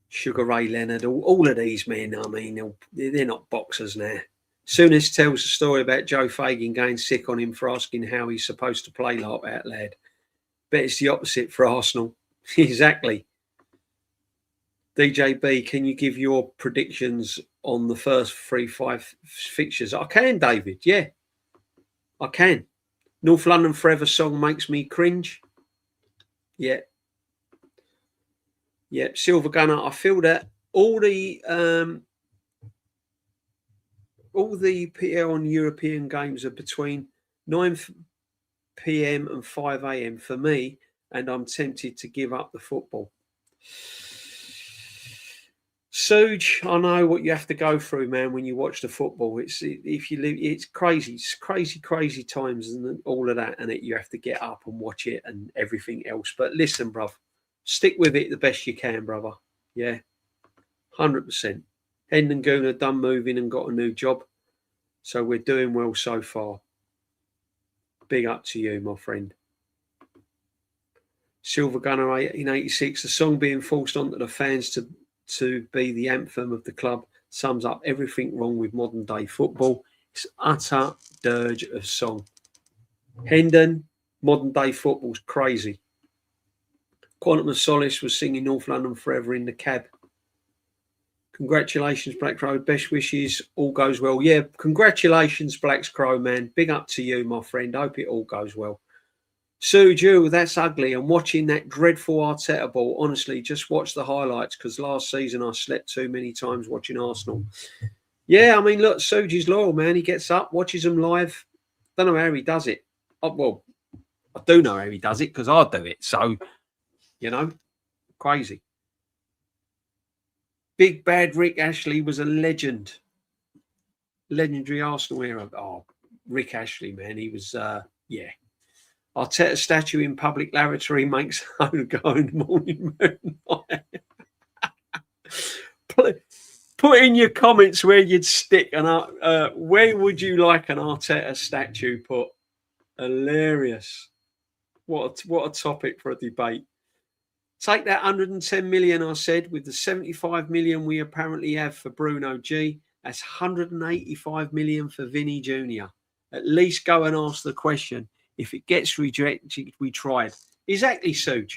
Sugar Ray Leonard, all of these men, I mean, they're not boxers now. Soonest tells a story about Joe Fagan getting sick on him for asking how he's supposed to play like that, lad. Bet it's the opposite for Arsenal. Exactly. DJB, can you give your predictions on the first 3-5 fixtures? I can, David. Yeah, I can. North London Forever song makes me cringe. Yeah. Yeah, Silver Gunner. I feel that all the PL on European games are between 9 p.m. and 5 a.m. for me, and I'm tempted to give up the football. Suge, I know what you have to go through, man, when you watch the football. It's crazy. It's crazy times and all of that, and you have to get up and watch it and everything else. But listen, bruv, stick with it the best you can, brother. Yeah, 100%. Hendon Guna done moving and got a new job, so we're doing well so far. Big up to you, my friend. Silver Gunner 1886. The song being forced onto the fans to be the anthem of the club sums up everything wrong with modern day football. It's utter dirge of song. Hendon, modern day football's crazy. Quantum of Tzolis was singing North London Forever in the cab. Congratulations, Black Crow. Best wishes. All goes well. Yeah, congratulations, Black Crow, man. Big up to you, my friend. Hope it all goes well. Suju, that's ugly. And watching that dreadful Arteta ball, honestly, just watch the highlights because last season I slept too many times watching Arsenal. Yeah, I mean, look, Suji's loyal, man. He gets up, watches them live. Don't know how he does it. Well, I do know how he does it because I do it. So, you know, crazy. Big Bad Rick Ashley was a legend. Legendary Arsenal hero. Oh, Rick Ashley, man. He was, yeah. Arteta statue in public lavatory makes home go in the morning moonlight. Put in your comments where you'd stick where would you like an Arteta statue put? Hilarious. What a topic for a debate. Take that 110 million I said with the 75 million we apparently have for Bruno G. That's 185 million for Vinny Jr. At least go and ask the question. If it gets rejected, we tried. Exactly, Suge.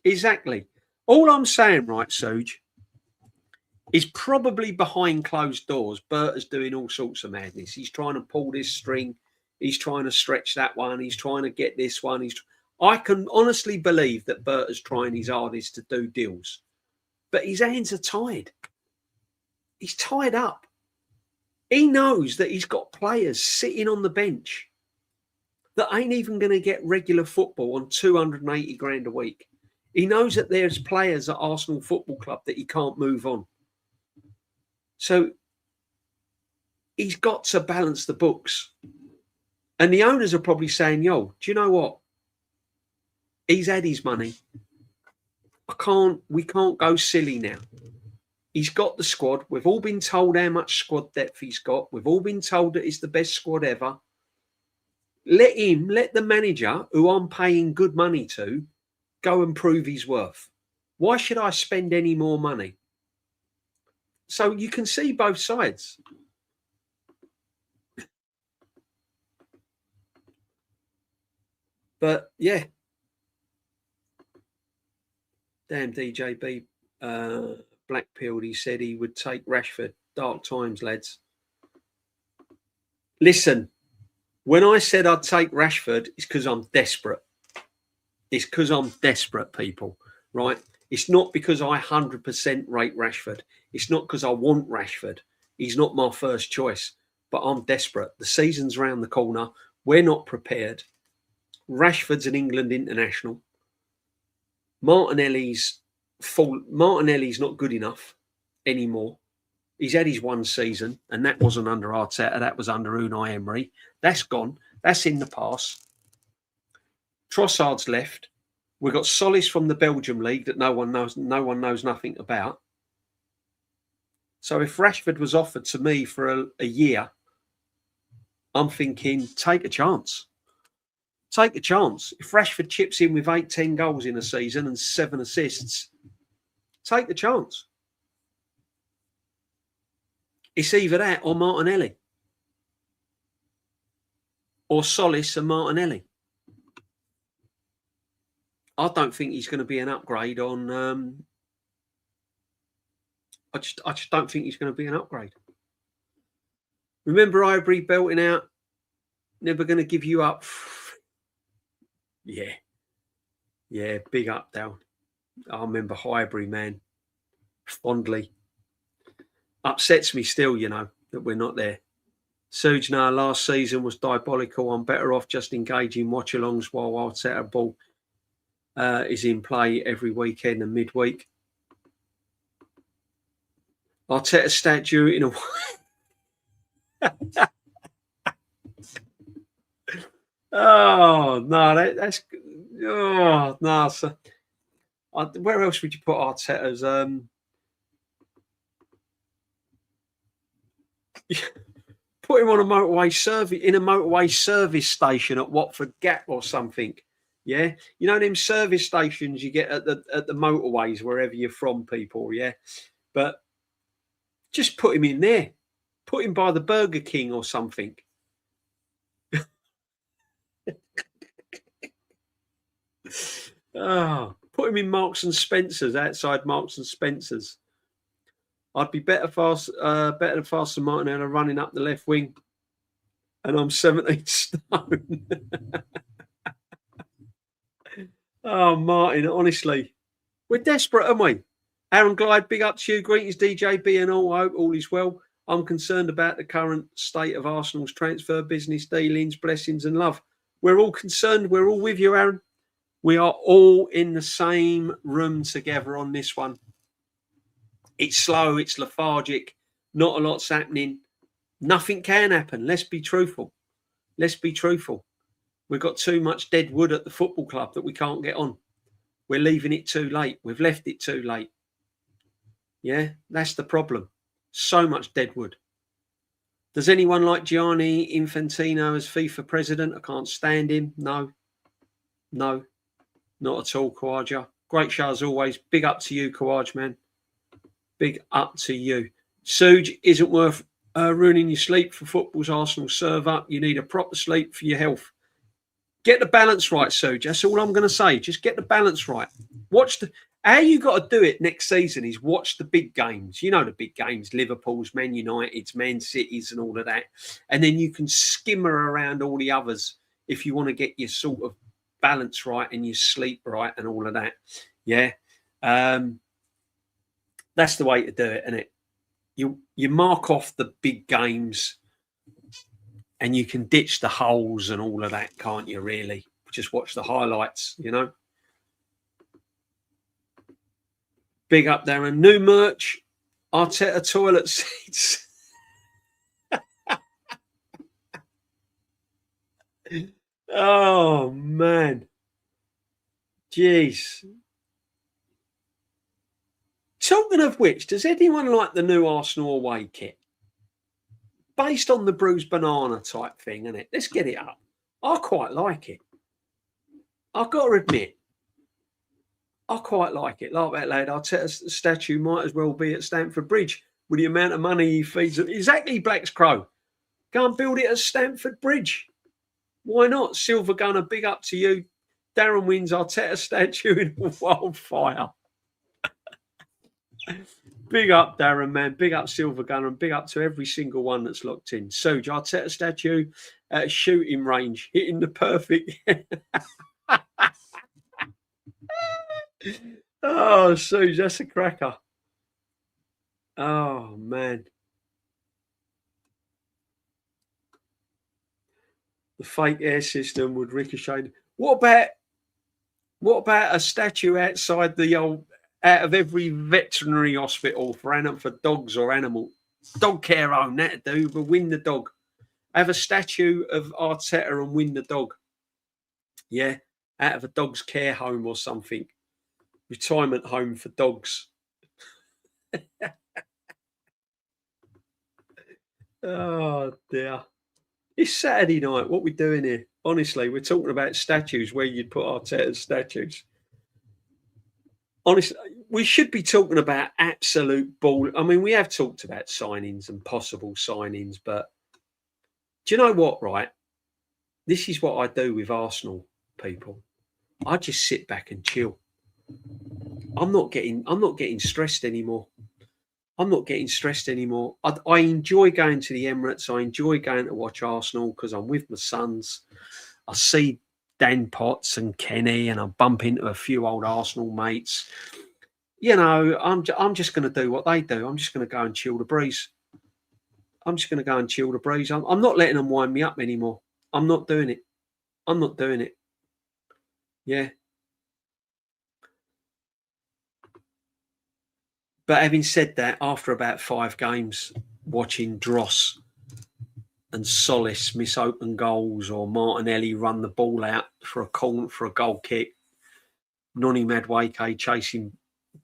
Exactly. All I'm saying, right, Suge, is probably behind closed doors, Bert is doing all sorts of madness. He's trying to pull this string. He's trying to stretch that one. He's trying to get this one. I can honestly believe that Bert is trying his hardest to do deals. But his hands are tied. He's tied up. He knows that he's got players sitting on the bench that ain't even going to get regular football on 280 grand a week. He knows that there's players at Arsenal Football Club that he can't move on. So he's got to balance the books. And the owners are probably saying, yo, do you know what? He's had his money. We can't go silly now. He's got the squad. We've all been told how much squad depth he's got. We've all been told that it's the best squad ever. Let the manager, who I'm paying good money to, go and prove his worth. Why should I spend any more money? So you can see both sides. But yeah. Damn, DJB Blackpilled, he said he would take Rashford. Dark times, lads. Listen. When I said I'd take Rashford, it's because I'm desperate. It's because I'm desperate, people, right? It's not because I 100% rate Rashford. It's not because I want Rashford. He's not my first choice, but I'm desperate. The season's round the corner. We're not prepared. Rashford's an England international. Martinelli's fault. Martinelli's not good enough anymore. He's had his one season, and that wasn't under Arteta. That was under Unai Emery. That's gone. That's in the past. Trossard's left. We've got Tzolis from the Belgium league that no one knows nothing about. So if Rashford was offered to me for a year, I'm thinking, take a chance. Take a chance. If Rashford chips in with 8-10 goals in a season and 7 assists, take the chance. It's either that or Martinelli. Or Tzolis and Martinelli. I don't think he's going to be an upgrade on... I just don't think he's going to be an upgrade. Remember Ivory belting out, never going to give you up. Yeah, big up, down. I remember Highbury, man, fondly. Upsets me still, that we're not there. Sujna last season was diabolical. I'm better off just engaging watch-alongs while Arteta ball is in play every weekend and midweek. Arteta statue in a oh no, that's oh no. So, where else would you put Arteta's? Put him on a motorway service station at Watford Gap or something. Yeah, them service stations you get at the motorways wherever you're from, people. Yeah, but just put him in there. Put him by the Burger King or something. Put him in Marks and Spencer's, outside Marks and Spencer's. I'd be better than Fast and Martinelli running up the left wing, and I'm 17 stone. Oh, Martin, honestly, we're desperate, aren't we? Aaron Glide, big up to you. Greetings, DJB, and all. I hope all is well. I'm concerned about the current state of Arsenal's transfer business dealings. Blessings and love. We're all concerned. We're all with you, Aaron. We are all in the same room together on this one. It's slow. It's lethargic. Not a lot's happening. Nothing can happen. Let's be truthful. We've got too much dead wood at the football club that we can't get on. We're leaving it too late. We've left it too late. Yeah, that's the problem. So much dead wood. Does anyone like Gianni Infantino as FIFA president? I can't stand him. No, not at all, Kawaja. Great show as always. Big up to you, Kawaj, man. Big up to you. Suge, isn't worth ruining your sleep for football's Arsenal serve up. You need a proper sleep for your health. Get the balance right, Suge. That's all I'm going to say. Just get the balance right. How you got to do it next season is watch the big games. The big games, Liverpool's, Man United's, Man City's and all of that. And then you can skimmer around all the others if you want to get your sort of balance right and your sleep right and all of that. Yeah. That's the way to do it, isn't it? You mark off the big games and you can ditch the holes and all of that, can't you, really? Just watch the highlights, Big up there. And new merch, Arteta toilet seats. Oh, man. Jeez. Talking of which, does anyone like the new Arsenal away kit? Based on the bruised banana type thing, isn't it? Let's get it up. I quite like it. I've got to admit, I quite like it. Like that lad, Arteta's statue might as well be at Stamford Bridge with the amount of money he feeds. Exactly, Black's Crow. Go and build it at Stamford Bridge. Why not? Silver Gunner, big up to you. Darren wins Arteta statue in a wildfire. Big up, Darren, man. Big up, Silver Gunner, and big up to every single one that's locked in. Suge, Arteta statue at a shooting range, hitting the perfect. Oh, Suge, that's a cracker. Oh, man. The fake air system would ricochet. What What about a statue outside the old, out of every veterinary hospital for dogs or animal dog care home? That do, but win the dog. Have a statue of Arteta and win the dog. Yeah, out of a dog's care home or something, retirement home for dogs. Oh dear. It's Saturday night. What we doing here? Honestly, we're talking about statues, where you'd put Arteta's statues. Honestly, we should be talking about absolute ball. I mean, we have talked about signings and possible signings, but do you know what, right? This is what I do with Arsenal people. I just sit back and chill. I'm not getting stressed anymore. I'm not getting stressed anymore. I enjoy going to the Emirates. I enjoy going to watch Arsenal because I'm with my sons. I see Dan Potts and Kenny, and I bump into a few old Arsenal mates. You know, I'm just going to do what they do. I'm just going to go and chill the breeze. I'm just going to go and chill the breeze. I'm not letting them wind me up anymore. I'm not doing it. I'm not doing it. Yeah. But having said that, after about 5 games, watching Dross and Tzolis miss open goals, or Martinelli run the ball out for a corner for a goal kick, Noni Madueke chasing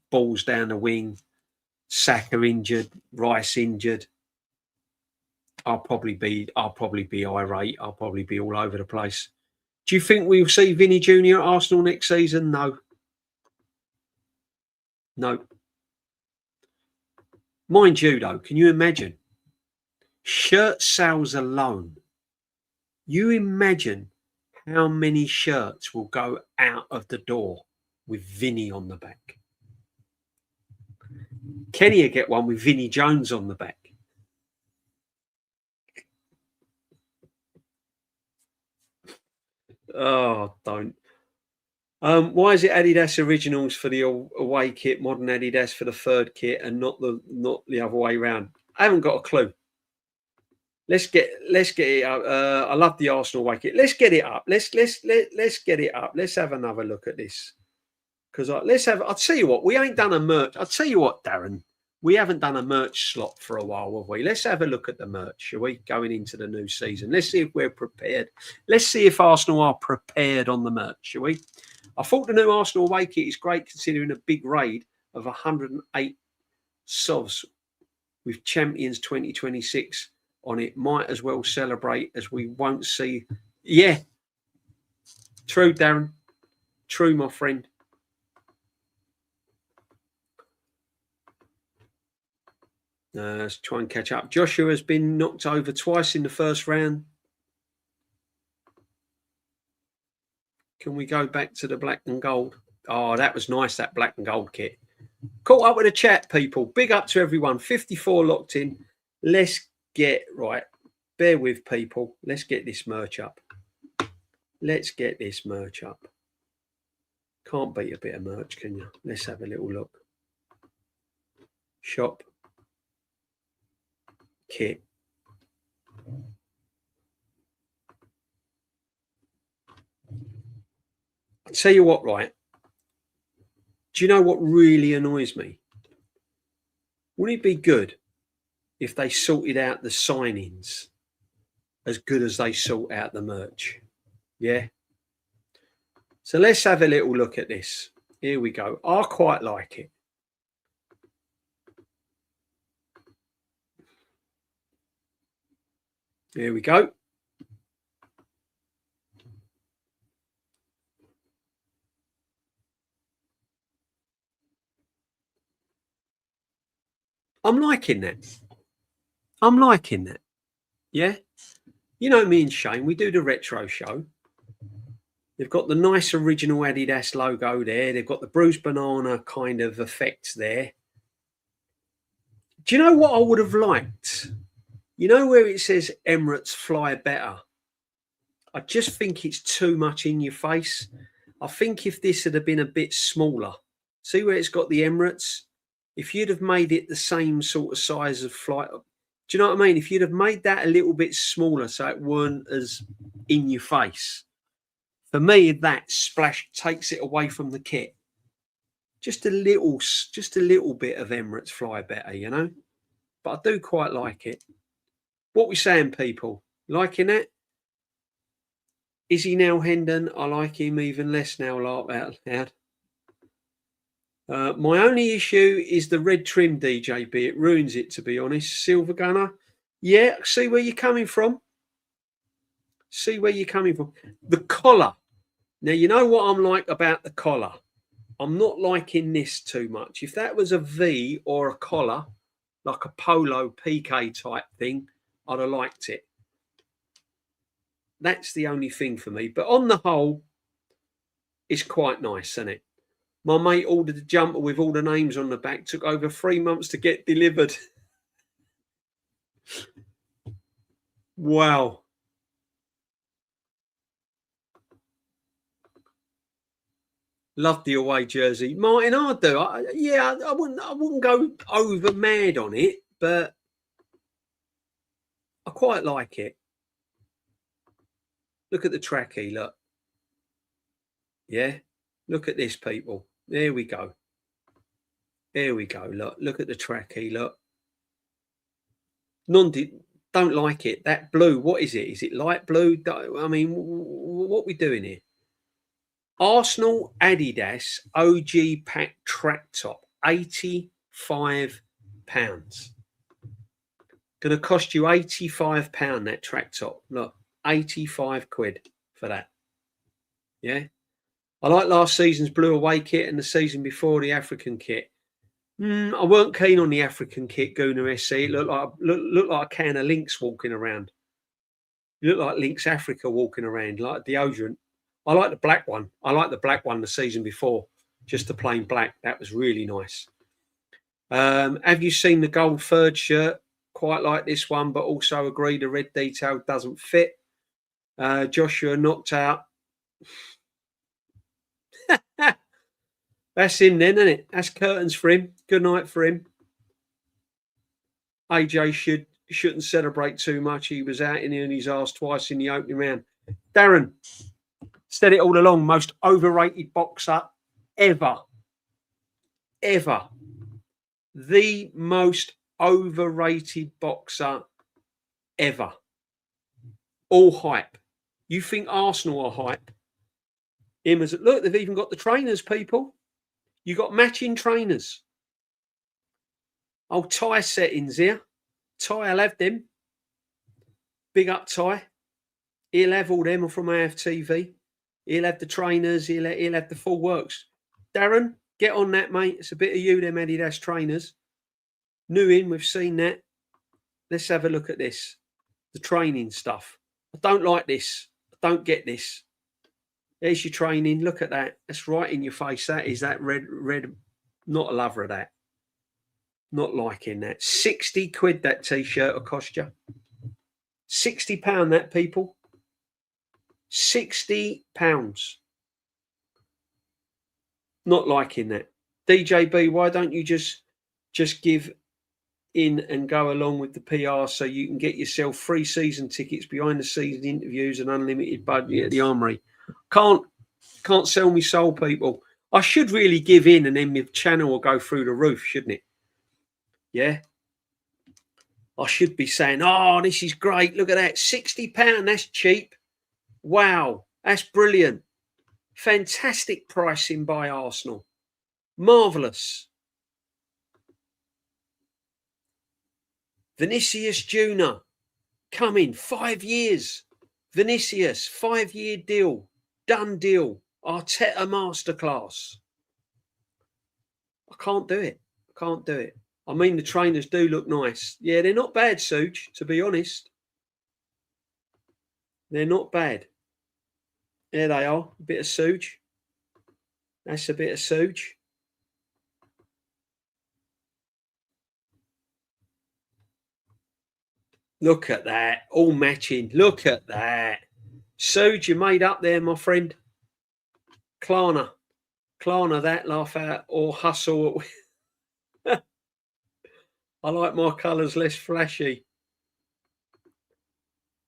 balls down the wing, Saka injured, Rice injured, I'll probably be irate. I'll probably be all over the place. Do you think we'll see Vinny Jr. at Arsenal next season? No. No. Mind you, though, can you imagine? Shirt sales alone. You imagine how many shirts will go out of the door with Vinny on the back. Kenny will get one with Vinny Jones on the back. Oh, don't. Why is it Adidas Originals for the away kit, modern Adidas for the third kit, and not the other way around? I haven't got a clue. Let's get it up. I love the Arsenal away kit. Let's get it up. Let's get it up. Let's have another look at this. Because I'll tell you what, we ain't done a merch. I'll tell you what, Darren, we haven't done a merch slot for a while, have we? Let's have a look at the merch, shall we? Going into the new season. Let's see if we're prepared. Let's see if Arsenal are prepared on the merch, shall we? I thought the new Arsenal away kit is great, considering a big raid of 108 sovs with Champions 2026 on it. Might as well celebrate, as we won't see. Yeah. True, Darren. True, my friend. Let's try and catch up. Joshua has been knocked over twice in the first round. Can we go back to the black and gold? Oh, that was nice, that black and gold kit. Caught up with the chat, people. Big up to everyone. 54 locked in. Let's get right. Bear with, people. Let's get this merch up. Let's get this merch up. Can't beat a bit of merch, can you? Let's have a little look. Shop. Kit. I'll tell you what, right? Do you know what really annoys me? Wouldn't it be good if they sorted out the signings as good as they sort out the merch? Yeah. So let's have a little look at this. Here we go. I quite like it. Here we go. I'm liking that. I'm liking that. Yeah. You know me and Shane, we do the retro show. They've got the nice original Adidas logo there. They've got the bruised banana kind of effects there. Do you know what I would have liked? You know where it says Emirates fly better? I just think it's too much in your face. I think if this had been a bit smaller, see where it's got the Emirates? If you'd have made it the same sort of size of flight, do you know what I mean? If you'd have made that a little bit smaller so it weren't as in your face, For me, that splash takes it away from the kit. Just a little bit of Emirates fly better, you know. But I do quite like it. What we saying, people? Liking it? Is he now Hendon? I like him even less now, laugh out loud. My only issue is the red trim, DJB. It ruins it, to be honest. Silver Gunner. Yeah, see where you're coming from. See where you're coming from. The collar. Now, you know what I'm like about the collar? I'm not liking this too much. If that was a V or a collar, like a polo PK type thing, I'd have liked it. That's the only thing for me. But on the whole, it's quite nice, isn't it? My mate ordered a jumper with all the names on the back. Took over 3 months to get delivered. Wow. Love the away jersey, Martin. I do. I wouldn't go over mad on it, but I quite like it. Look at the trackie. Look, yeah. Look at this, people. There we go. There we go. Look at the trackie. Look. Don't like it. That blue. What is it? Is it light blue? I mean, what are we doing here? Arsenal Adidas OG pack track top, £85. Going to cost you £85 that track top. Look, 85 quid for that. Yeah. I like last season's blue away kit and the season before the African kit. I weren't keen on the African kit, Guna SC. It looked like a can of Lynx walking around. It looked like Lynx Africa walking around, like deodorant. I like the black one. I like the black one the season before, just the plain black. That was really nice. Have you seen the gold third shirt? Quite like this one, but also agree the red detail doesn't fit. Joshua knocked out. That's him then, isn't it? That's curtains for him. Good night for him. AJ shouldn't celebrate too much. He was out in his arse twice in the opening round. Darren, said it all along, most overrated boxer ever. Ever. The most overrated boxer ever. All hype. You think Arsenal are hype? Look, they've even got the trainers, people. You got matching trainers. Oh, Ty settings here. Ty, I'll have them. Big up Ty. He'll have all them from AFTV. He'll have the trainers. He'll have the full works. Darren, get on that, mate. It's a bit of you, them Adidas trainers. New in, we've seen that. Let's have a look at this. The training stuff. I don't like this. I don't get this. There's your training. Look at that. That's right in your face. That is that red. Not a lover of that. Not liking that. 60 quid that T-shirt will cost you. £60 that, people. £60. Not liking that. DJB, why don't you just give in and go along with the PR so you can get yourself free season tickets, behind the scenes interviews and unlimited budget at the Armory? Can't sell me soul, people. I should really give in and then my channel will go through the roof, shouldn't it? Yeah. I should be saying, oh, this is great. Look at that. £60. That's cheap. Wow. That's brilliant. Fantastic pricing by Arsenal. Marvellous. Vinicius Jr. coming. 5 years. Vinicius, 5-year deal. Done deal. Arteta masterclass. I can't do it. Can't do it. I mean, the trainers do look nice. Yeah, they're not bad, Suge, to be honest. They're not bad. There they are. A bit of Suge. That's a bit of Suge. Look at that. All matching. Look at that. Suge, you made up there, my friend. Klarna, that, laugh out, or hustle. I like my colours less flashy.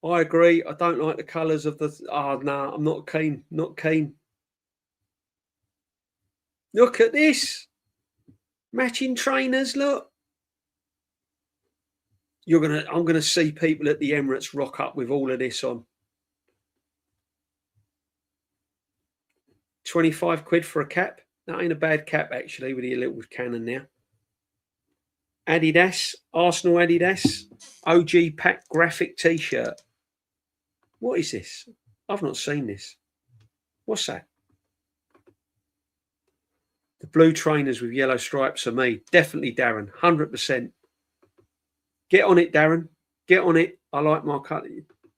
I agree. I don't like the colours of the. Oh no, I'm not keen. Not keen. Look at this. Matching trainers. Look. I'm gonna see people at the Emirates rock up with all of this on. 25 quid for a cap. That ain't a bad cap actually, with your little cannon there. Adidas, Arsenal Adidas, OG pack graphic t-shirt. What is this? I've not seen this. What's that? The blue trainers with yellow stripes are me. Definitely Darren, 100%. Get on it, Darren. Get on it. I like my cut.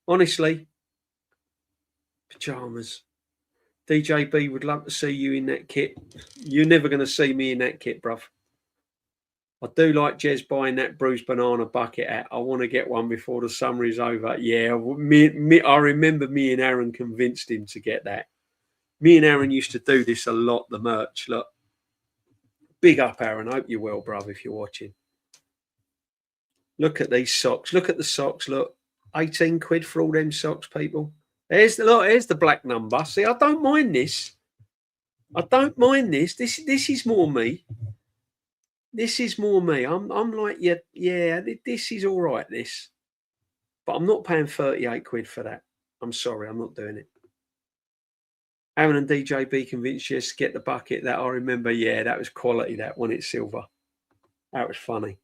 Honestly, pyjamas. DJB would love to see you in that kit. You're never going to see me in that kit, bruv. I do like Jez buying that Bruce Banana bucket hat. I want to get one before the summer is over. Yeah, I remember me and Aaron convinced him to get that. Me and Aaron used to do this a lot, the merch. Look, big up, Aaron. Hope you're well, bruv, if you're watching. Look at these socks. Look at the socks. Look, 18 quid for all them socks, people. Here's the black number. See, I don't mind this. I don't mind this. This is more me. This is more me. I'm like, yeah, this is all right, this. But I'm not paying 38 quid for that. I'm sorry, I'm not doing it. Aaron and DJB convinced you to get the bucket. That I remember, yeah, that was quality, that one. It's silver. That was funny.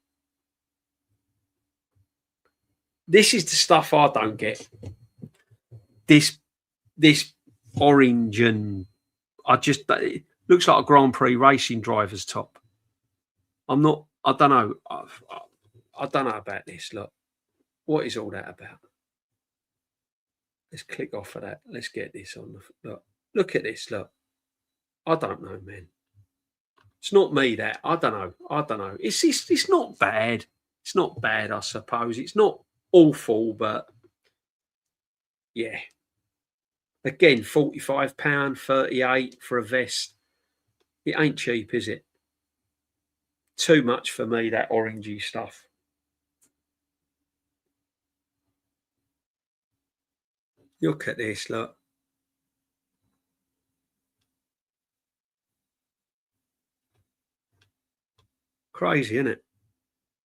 This is the stuff I don't get. This orange, and it looks like a Grand Prix racing driver's top. I don't know. I don't know about this. Look, what is all that about? Let's click off of that. Let's get this on. Look at this. Look, I don't know, man. It's not me, that. I don't know. It's not bad. It's not bad, I suppose. It's not awful, but yeah. Again, £45, 38 for a vest. It ain't cheap, is it? Too much for me, that orangey stuff. Look at this, look. Crazy, isn't it?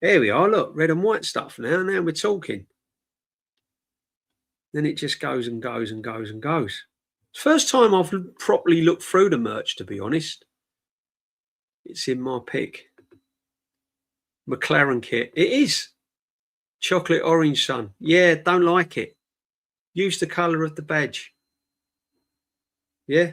There we are, look, red and white stuff now. Now we're talking. Then it just goes and goes and goes and goes. First time I've properly looked through the merch, to be honest. It's in my pick. McLaren kit. It is. Chocolate orange, son. Yeah, don't like it. Use the colour of the badge. Yeah.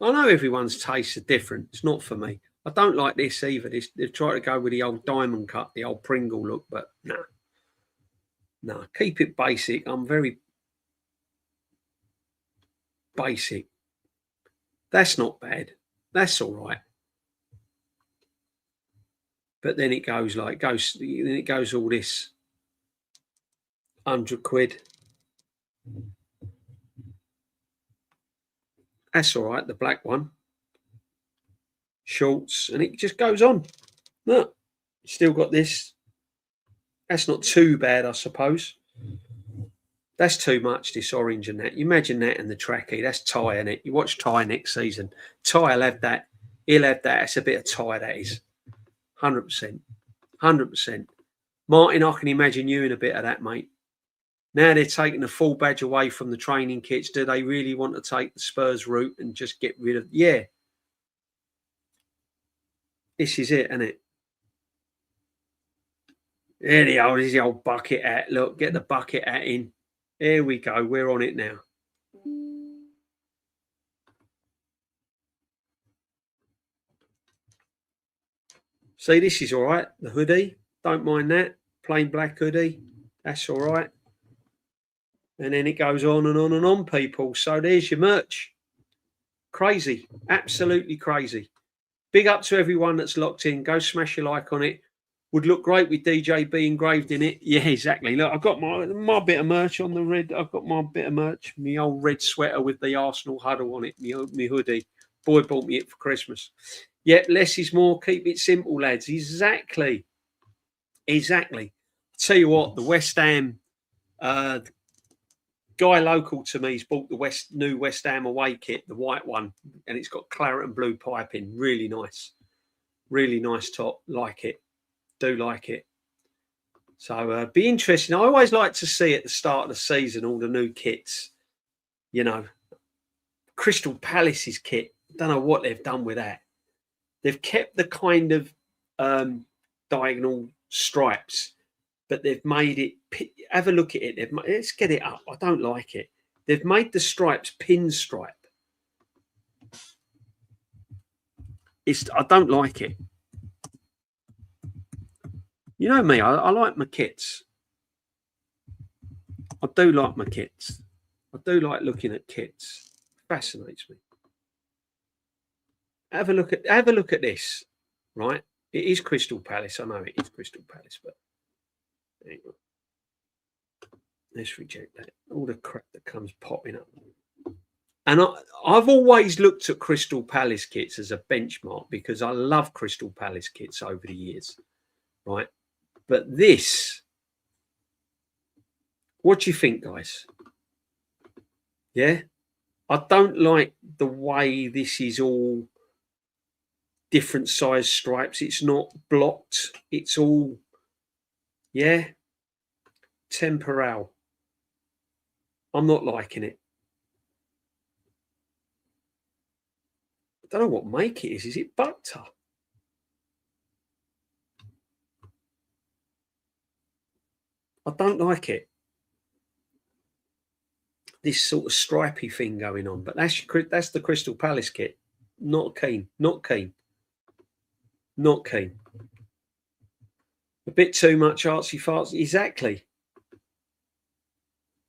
I know everyone's tastes are different. It's not for me. I don't like this either. They've tried to go with the old diamond cut, the old Pringle look, but no. No, keep it basic. I'm very basic. That's not bad. That's all right. But then it goes then it goes all this 100 quid. That's all right, the black one. Shorts, and it just goes on. Look, still got this. That's not too bad, I suppose. That's too much, this orange and that. You imagine that in the trackie. That's Ty in it. You watch Ty next season. Ty will have that. He'll have that. It's a bit of Ty, that is. 100%. 100%. Martin, I can imagine you in a bit of that, mate. Now they're taking the full badge away from the training kits. Do they really want to take the Spurs route and just get rid of... Yeah. This is it, isn't it? There there's the old bucket hat. Look, get the bucket hat in. There we go. We're on it now. See, this is all right. The hoodie. Don't mind that. Plain black hoodie. That's all right. And then it goes on and on and on, people. So there's your merch. Crazy. Absolutely crazy. Big up to everyone that's locked in. Go smash your like on it. Would look great with DJB engraved in it. Yeah, exactly. Look, I've got my bit of merch on the red. I've got my bit of merch. My old red sweater with the Arsenal huddle on it. My hoodie. Boy bought me it for Christmas. Yep, less is more. Keep it simple, lads. Exactly. Exactly. tell you what, the West Ham guy local to me's bought the new West Ham away kit, the white one, and it's got claret and blue piping. Really nice top. Like it, do like it. So be interesting. I always like to see at the start of the season all the new kits. You know, Crystal Palace's kit. Don't know what they've done with that. They've kept the kind of diagonal stripes, but they've made it. Have a look at it. Let's get it up. I don't like it. They've made the stripes pinstripe. I don't like it. You know me. I like my kits. I do like my kits. I do like looking at kits. Fascinates me. Have a look at this. Right. It is Crystal Palace. I know it is Crystal Palace, but hang on. Let's reject that. All the crap that comes popping up. And I've always looked at Crystal Palace kits as a benchmark because I love Crystal Palace kits over the years. Right. But this, what do you think, guys? Yeah. I don't like the way this is all different size stripes. It's not blocked. It's all, yeah, temporal. I'm not liking it. I don't know what make it is. Is it butter? I don't like it. This sort of stripy thing going on, but that's the Crystal Palace kit. Not keen. A bit too much artsy fartsy. Exactly.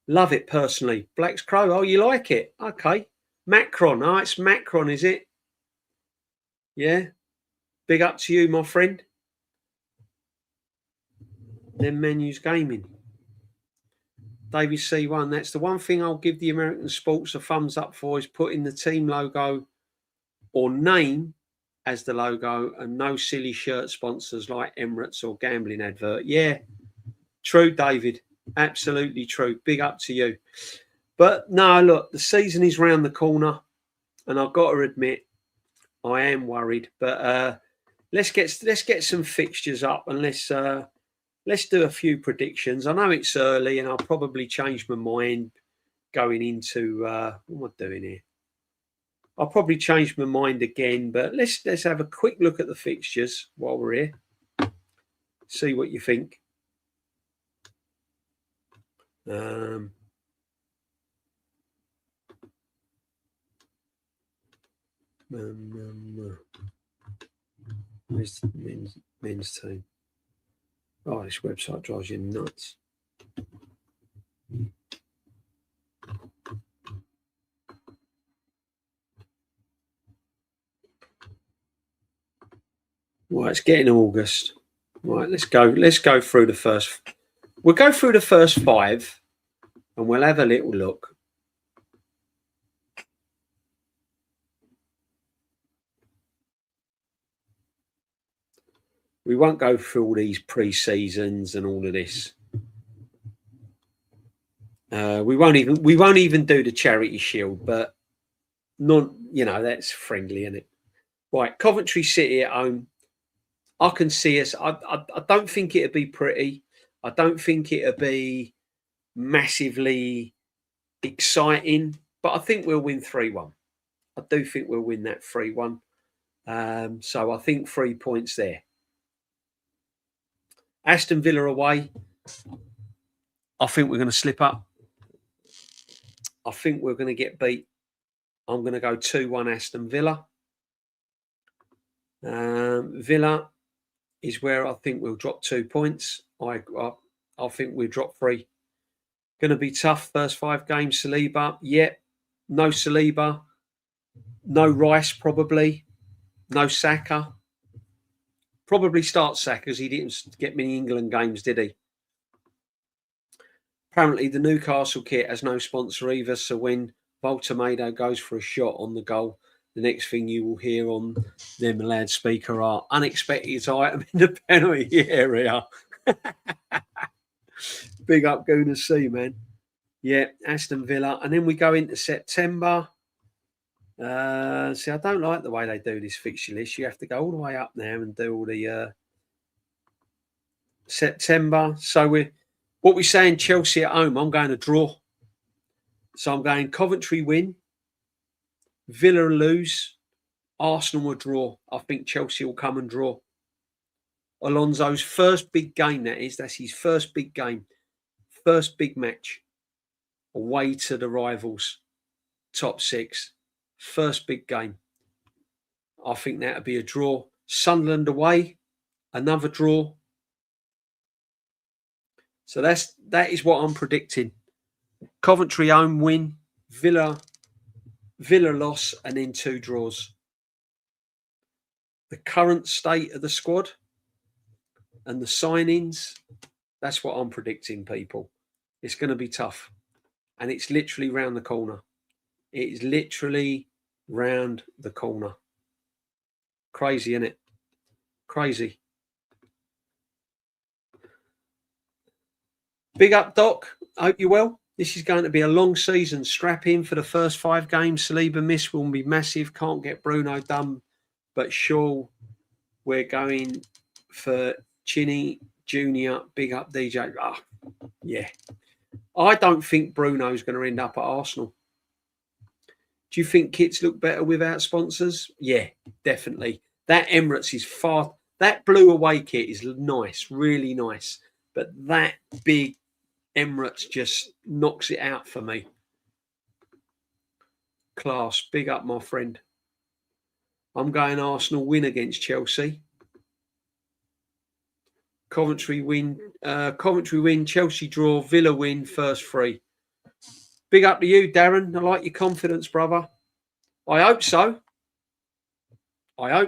Love it personally. Black's Crow. Oh, you like it? Okay. Macron. Oh, it's Macron, is it? Yeah. Big up to you, my friend. Them menus gaming. David C1. That's the one thing I'll give the American sports a thumbs up for is putting the team logo or name as the logo and no silly shirt sponsors like Emirates or gambling advert. Yeah, true, David. Absolutely true. Big up to you. But no, look, the season is round the corner and I've got to admit I am worried. But let's get some fixtures up and let's do a few predictions. I know it's early and I'll probably change my mind going into what am I doing here? I'll probably change my mind again, but let's have a quick look at the fixtures while we're here. See what you think. Where's the men's team? Oh, this website drives you nuts. Right, it's getting August. Right, let's go through the first. We'll go through the first 5 and we'll have a little look. We won't go through all these pre-seasons and all of this. We won't even do the Charity Shield, but that's friendly, isn't it? Right, Coventry City at home. I can see us. I don't think it'd be pretty. I don't think it'd be massively exciting, but I think we'll win 3-1. I do think we'll win that 3-1. So I think 3 points there. Aston Villa away. I think we're going to slip up. I think we're going to get beat. I'm going to go 2-1 Aston Villa. Villa is where I think we'll drop 2 points. I think we'll drop 3. Going to be tough first 5 games. Saliba, no Saliba, no Rice probably, no Saka. Probably start Saka because he didn't get many England games, did he? Apparently the Newcastle kit has no sponsor either, so when Voltamado goes for a shot on the goal, the next thing you will hear on their loudspeaker are unexpected item in the penalty area. Big up Gooner C, man. Yeah, Aston Villa. And then we go into September. See, I don't like the way they do this fixture list. You have to go all the way up there and do all the September. So what we're saying, Chelsea at home, I'm going to draw. So I'm going Coventry win, Villa lose, Arsenal will draw. I think Chelsea will come and draw. Alonso's first big game, that's his first big game, first big match, away to the rivals, top six, first big game. I think that would be a draw. Sunderland away, another draw. So that is what I'm predicting. Coventry home win, Villa loss, and then 2 draws. The current state of the squad and the signings, that's what I'm predicting, people. It's going to be tough. And it's literally round the corner. It is literally round the corner. Crazy, isn't it? Crazy. Big up, Doc. Hope you're well. This is going to be a long season. Strap in for the first 5 games. Saliba miss will be massive. Can't get Bruno done. But sure, we're going for Chinny Junior. Big up, DJ. Yeah. I don't think Bruno's going to end up at Arsenal. Do you think kits look better without sponsors? Yeah, definitely. That Emirates is far... That blue away kit is nice, really nice. But that big Emirates just knocks it out for me. Class. Big up, my friend. I'm going Arsenal win against Chelsea. Coventry win, Chelsea draw, Villa win, first 3. Big up to you, Darren. I like your confidence, brother. I hope so. I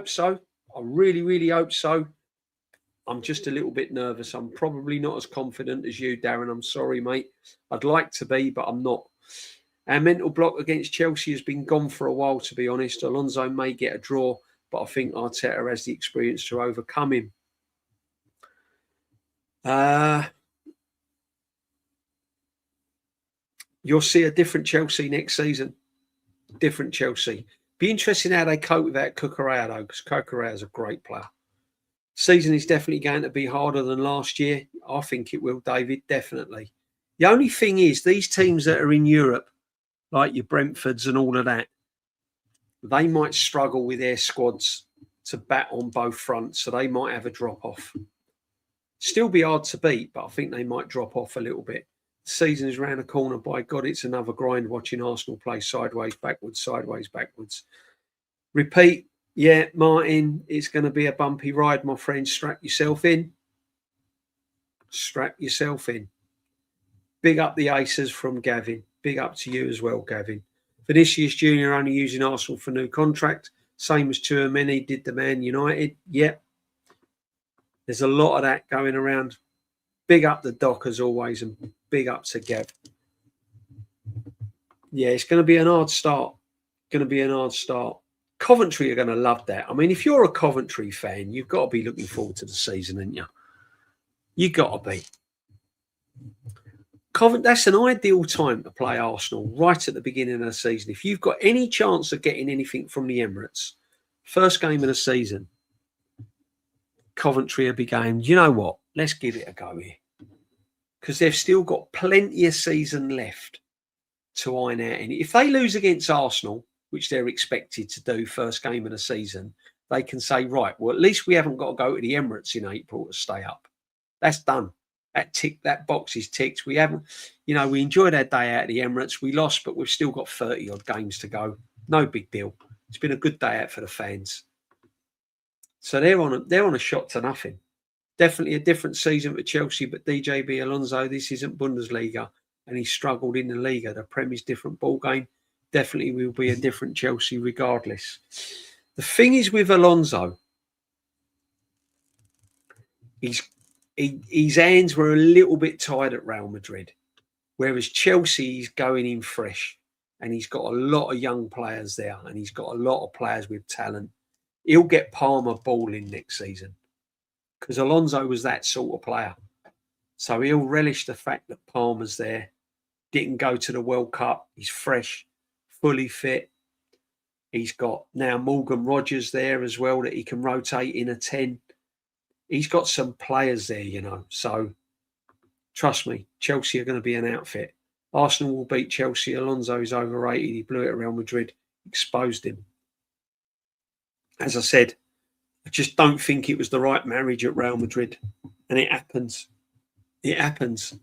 really, really hope so. I'm just a little bit nervous. I'm probably not as confident as you, Darren. I'm sorry, mate. I'd like to be, but I'm not. Our mental block against Chelsea has been gone for a while, to be honest. Alonso may get a draw, but I think Arteta has the experience to overcome him. You'll see a different Chelsea next season. Different Chelsea. Be interesting how they cope without Cucurella, though, because Cucurella is a great player. Season is definitely going to be harder than last year. I think it will, David, definitely. The only thing is, these teams that are in Europe, like your Brentfords and all of that, they might struggle with their squads to bat on both fronts, so they might have a drop-off. Still be hard to beat, but I think they might drop off a little bit. The season is round the corner. By God, it's another grind watching Arsenal play sideways, backwards. Repeat. Yeah, Martin, it's going to be a bumpy ride, my friend. Strap yourself in. Big up the Aces from Gavin. Big up to you as well, Gavin. Vinicius Jr. only using Arsenal for new contract. Same as Tchouaméni did the Man United. Yep. There's a lot of that going around. Big up the Doc as always, and big up to Gav. Yeah, it's going to be an hard start. Coventry are going to love that. I mean, if you're a Coventry fan, you've got to be looking forward to the season, haven't you? You've got to be. That's an ideal time to play Arsenal right at the beginning of the season. If you've got any chance of getting anything from the Emirates, first game of the season, Coventry will be going, you know what? Let's give it a go here. Because they've still got plenty of season left to iron out. And if they lose against Arsenal, which they're expected to do first game of the season, they can say, right, well, at least we haven't got to go to the Emirates in April to stay up. That's done. That box is ticked. We haven't, we enjoyed our day out at the Emirates. We lost, but we've still got 30 odd games to go. No big deal. It's been a good day out for the fans. So they're on a shot to nothing. Definitely a different season for Chelsea, but DJB Alonso, this isn't Bundesliga, and he struggled in the Liga. The Prem is different ball game. Definitely will be a different Chelsea regardless. The thing is with Alonso, his hands were a little bit tied at Real Madrid, whereas Chelsea is going in fresh, and he's got a lot of young players there, and he's got a lot of players with talent. He'll get Palmer balling next season because Alonso was that sort of player. So he'll relish the fact that Palmer's there. Didn't go to the World Cup. He's fresh, fully fit. He's got now Morgan Rogers there as well that he can rotate in a 10. He's got some players there, you know. So trust me, Chelsea are going to be an outfit. Arsenal will beat Chelsea. Alonso is overrated. He blew it at Real Madrid, exposed him. As I said, I just don't think it was the right marriage at Real Madrid. And it happens. It happens.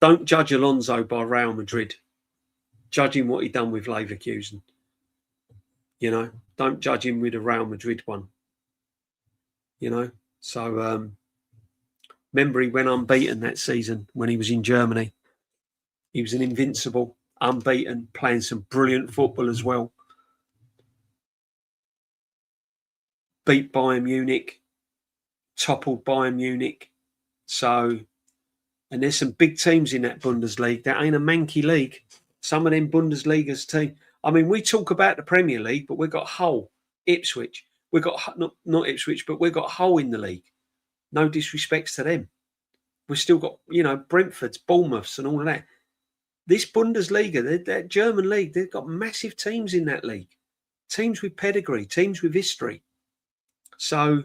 Don't judge Alonso by Real Madrid. Judge him what he done with Leverkusen. You know, don't judge him with a Real Madrid one. You know, so remember he went unbeaten that season when he was in Germany. He was an invincible, unbeaten, playing some brilliant football as well. Beat Bayern Munich, toppled Bayern Munich. So, and there's some big teams in that Bundesliga. That ain't a manky league. Some of them Bundesliga's team. I mean, we talk about the Premier League, but we've got Hull, Ipswich. We've got, not Ipswich, but we've got Hull in the league. No disrespects to them. We've still got, you know, Brentford's, Bournemouth's and all of that. This Bundesliga, that German league, they've got massive teams in that league. Teams with pedigree, teams with history. So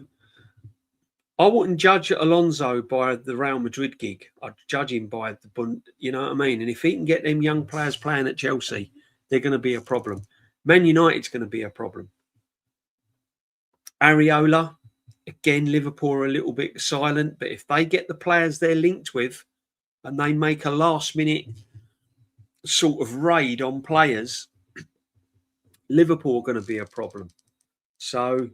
I wouldn't judge Alonso by the Real Madrid gig. I'd judge him by the you know what I mean? And if he can get them young players playing at Chelsea, they're going to be a problem. Man United's going to be a problem. Areola, again, Liverpool are a little bit silent, but if they get the players they're linked with and they make a last-minute sort of raid on players, Liverpool are going to be a problem. So,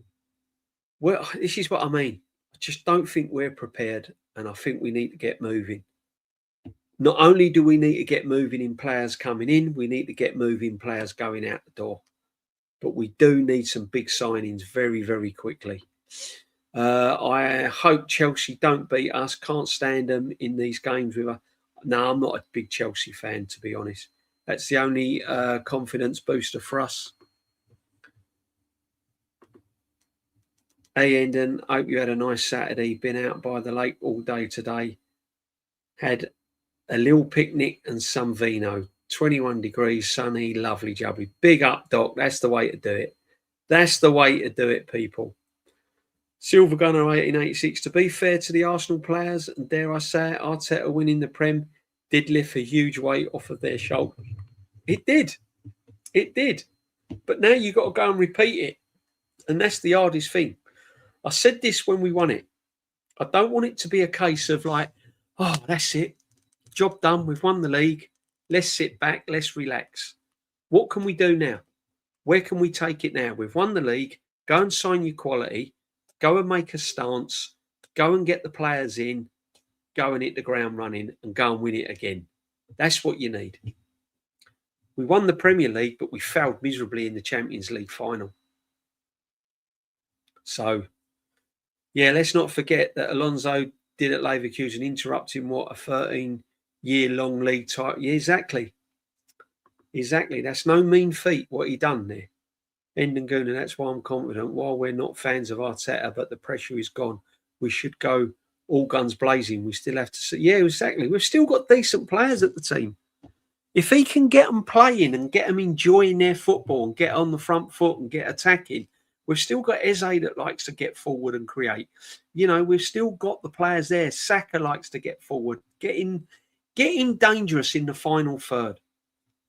well, this is what I mean. I just don't think we're prepared, and I think we need to get moving. Not only do we need to get moving in players coming in, we need to get moving players going out the door. But we do need some big signings very, very quickly. I hope Chelsea don't beat us. Can't stand them in these games with us. No, I'm not a big Chelsea fan, to be honest. That's the only confidence booster for us. Hey, Endon, hope you had a nice Saturday. Been out by the lake all day today. Had a little picnic and some vino. 21 degrees, sunny, lovely, jubbly. Big up, Doc. That's the way to do it. That's the way to do it, people. Silver Gunner 1886. To be fair to the Arsenal players, and dare I say it, Arteta winning the Prem did lift a huge weight off of their shoulders. It did. It did. But now you've got to go and repeat it. And that's the hardest thing. I said this when we won it. I don't want it to be a case of like, oh, that's it. Job done. We've won the league. Let's sit back. Let's relax. What can we do now? Where can we take it now? We've won the league. Go and sign your quality. Go and make a stance. Go and get the players in. Go and hit the ground running and go and win it again. That's what you need. We won the Premier League, but we failed miserably in the Champions League final. So, yeah, let's not forget that Alonso did at Leverkusen, interrupting what, a 13-year-long league title. Yeah, exactly. Exactly. That's no mean feat, what he done there. Endanguna, that's why I'm confident. While we're not fans of Arteta, but the pressure is gone, we should go all guns blazing. We still have to see. Yeah, exactly. We've still got decent players at the team. If he can get them playing and get them enjoying their football and get on the front foot and get attacking, we've still got Eze that likes to get forward and create. You know, we've still got the players there. Saka likes to get forward, getting dangerous in the final third.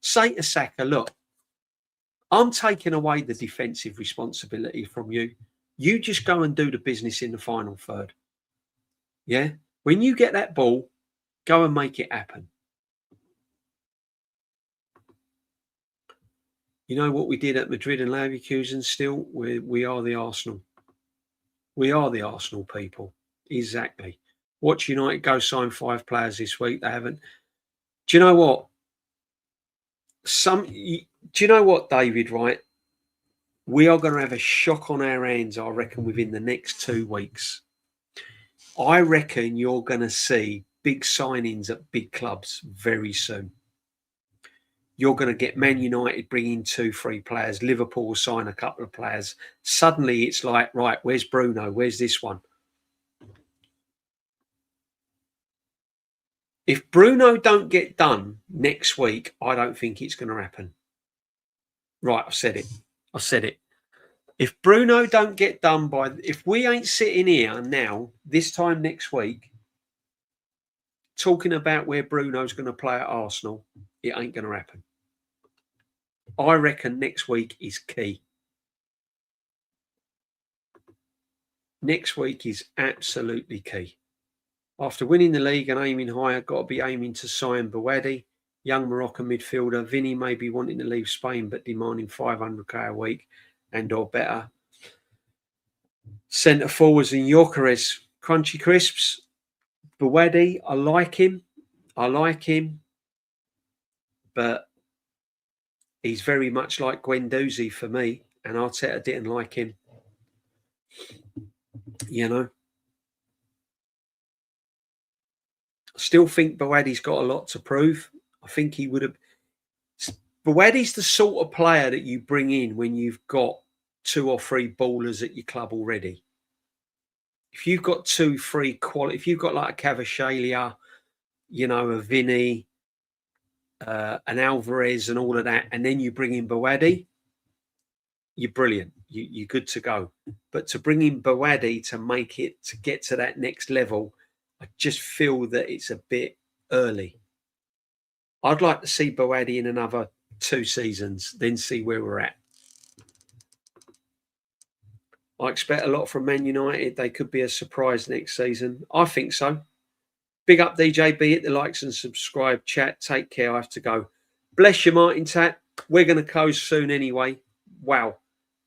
Say to Saka, look, I'm taking away the defensive responsibility from you. You just go and do the business in the final third. Yeah? When you get that ball, go and make it happen. You know what we did at Madrid and Leverkusen still? We are the Arsenal. We are the Arsenal people. Exactly. Watch United go sign 5 players this week. They haven't. Do you know what? Do you know what, David, right? We are going to have a shock on our hands, I reckon, within the next 2 weeks. I reckon you're going to see big signings at big clubs very soon. You're going to get Man United bringing 2-3 players. Liverpool will sign a couple of players. Suddenly it's like, right, where's Bruno? Where's this one? If Bruno don't get done next week, I don't think it's going to happen. Right, I've said it. If Bruno don't get done if we ain't sitting here now, this time next week, talking about where Bruno's going to play at Arsenal, it ain't going to happen. I reckon next week is key. Next week is absolutely key. After winning the league and aiming higher, got to be aiming to sign Bouadi, young Moroccan midfielder. Vinny may be wanting to leave Spain, but demanding 500k a week and or better. Centre forwards and Gyökeres, Crunchy Crisps. Bouadi, I like him, but he's very much like Guendouzi for me, and Arteta didn't like him. You know, I still think Bouadi's got a lot to prove. I think he would have. Bouadi's the sort of player that you bring in when you've got 2 or 3 ballers at your club already. If you've got 2, 3 quality, if you've got like a Cavashalia, you know, a Vinny, an Alvarez, and all of that, and then you bring in Bouadi, you're brilliant. You're good to go. But to bring in Bouadi to get to that next level, I just feel that it's a bit early. I'd like to see Bouadi in another 2 seasons, then see where we're at. I expect a lot from Man United. They could be a surprise next season. I think so. Big up DJB. Hit the likes and subscribe. Chat. Take care. I have to go. Bless you, Martin Tat. We're going to close soon anyway. Wow.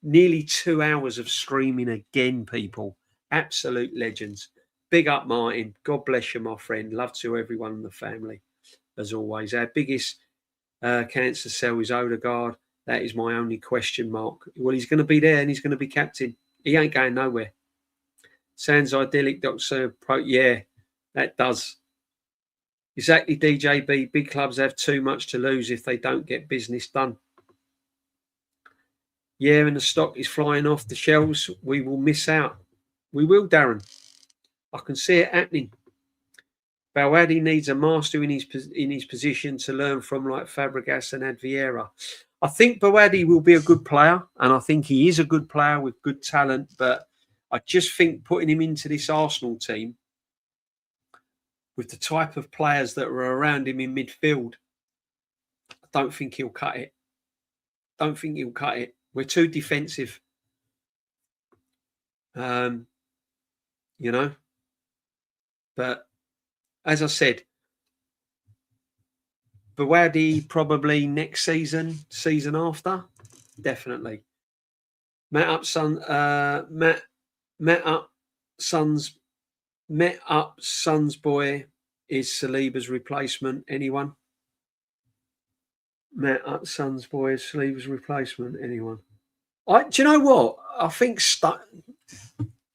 Nearly 2 hours of streaming again, people. Absolute legends. Big up, Martin. God bless you, my friend. Love to everyone in the family, as always. Our biggest cancer cell is Odegaard. That is my only question mark. Well, he's going to be there and he's going to be captain. He ain't going nowhere. Sounds idyllic, Dr. Yeah, that does. Exactly, DJB. Big clubs have too much to lose if they don't get business done. Yeah, and the stock is flying off the shelves. We will miss out. We will, Darren. I can see it happening. Bouadi needs a master in his position to learn from, like Fabregas and Adviera. I think Bouadi will be a good player, and I think he is a good player with good talent, but I just think putting him into this Arsenal team with the type of players that are around him in midfield, I don't think he'll cut it. We're too defensive. You know, but as I said, Bouadi probably next season after, definitely. Met up Sons boy is Saliba's replacement. Anyone? Met up Sons boy is Saliba's replacement. Anyone? Do you know what? I think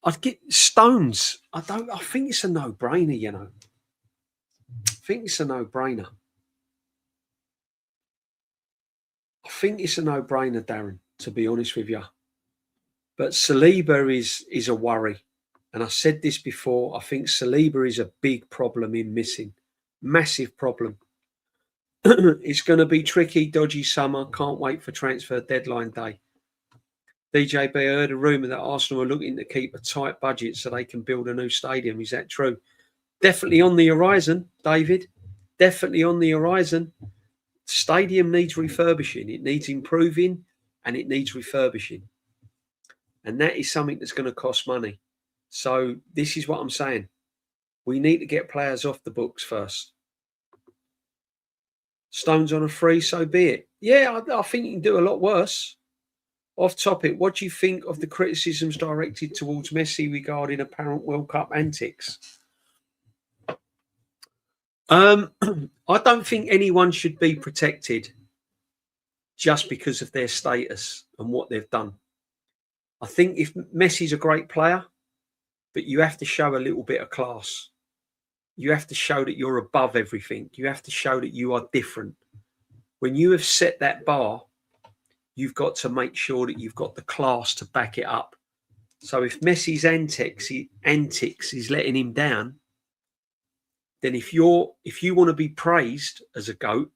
I'd get Stones. I think it's a no-brainer, you know. I think it's a no-brainer, Darren, to be honest with you. But Saliba is a worry. And I said this before, I think Saliba is a big problem in missing. Massive problem. It's going to be tricky, dodgy summer. Can't wait for transfer deadline day. DJB, I heard a rumour that Arsenal are looking to keep a tight budget so they can build a new stadium. Is that true? Definitely on the horizon, David. Definitely on the horizon. Stadium needs refurbishing. It needs improving and it needs refurbishing. And that is something that's going to cost money. So this is what I'm saying. We need to get players off the books first. Stones on a free, so be it. Yeah, I think you can do a lot worse. Off topic, what do you think of the criticisms directed towards Messi regarding apparent World Cup antics? I don't think anyone should be protected just because of their status and what they've done. I think if Messi's a great player, but you have to show a little bit of class. You have to show that you're above everything. You have to show that you are different. When you have set that bar, you've got to make sure that you've got the class to back it up. So if Messi's antics is letting him down, then if you want to be praised as a GOAT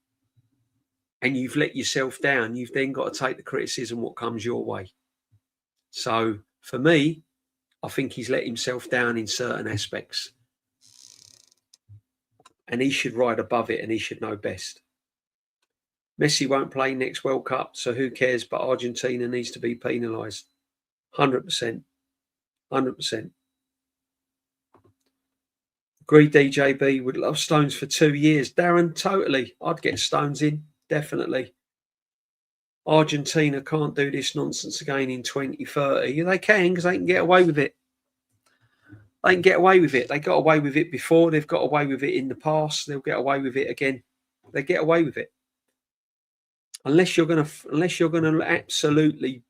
and you've let yourself down, you've then got to take the criticism what comes your way. So for me, I think he's let himself down in certain aspects, and he should ride above it, and he should know best. Messi won't play next World Cup, so who cares? But Argentina needs to be penalised. 100%. 100%. Agreed, DJB. Would love Stones for 2 years. Darren, totally. I'd get Stones in, definitely. Argentina can't do this nonsense again in 2030. They can, because they can get away with it. They can get away with it. They got away with it before. They've got away with it in the past. They'll get away with it again. They get away with it. Unless you're gonna absolutely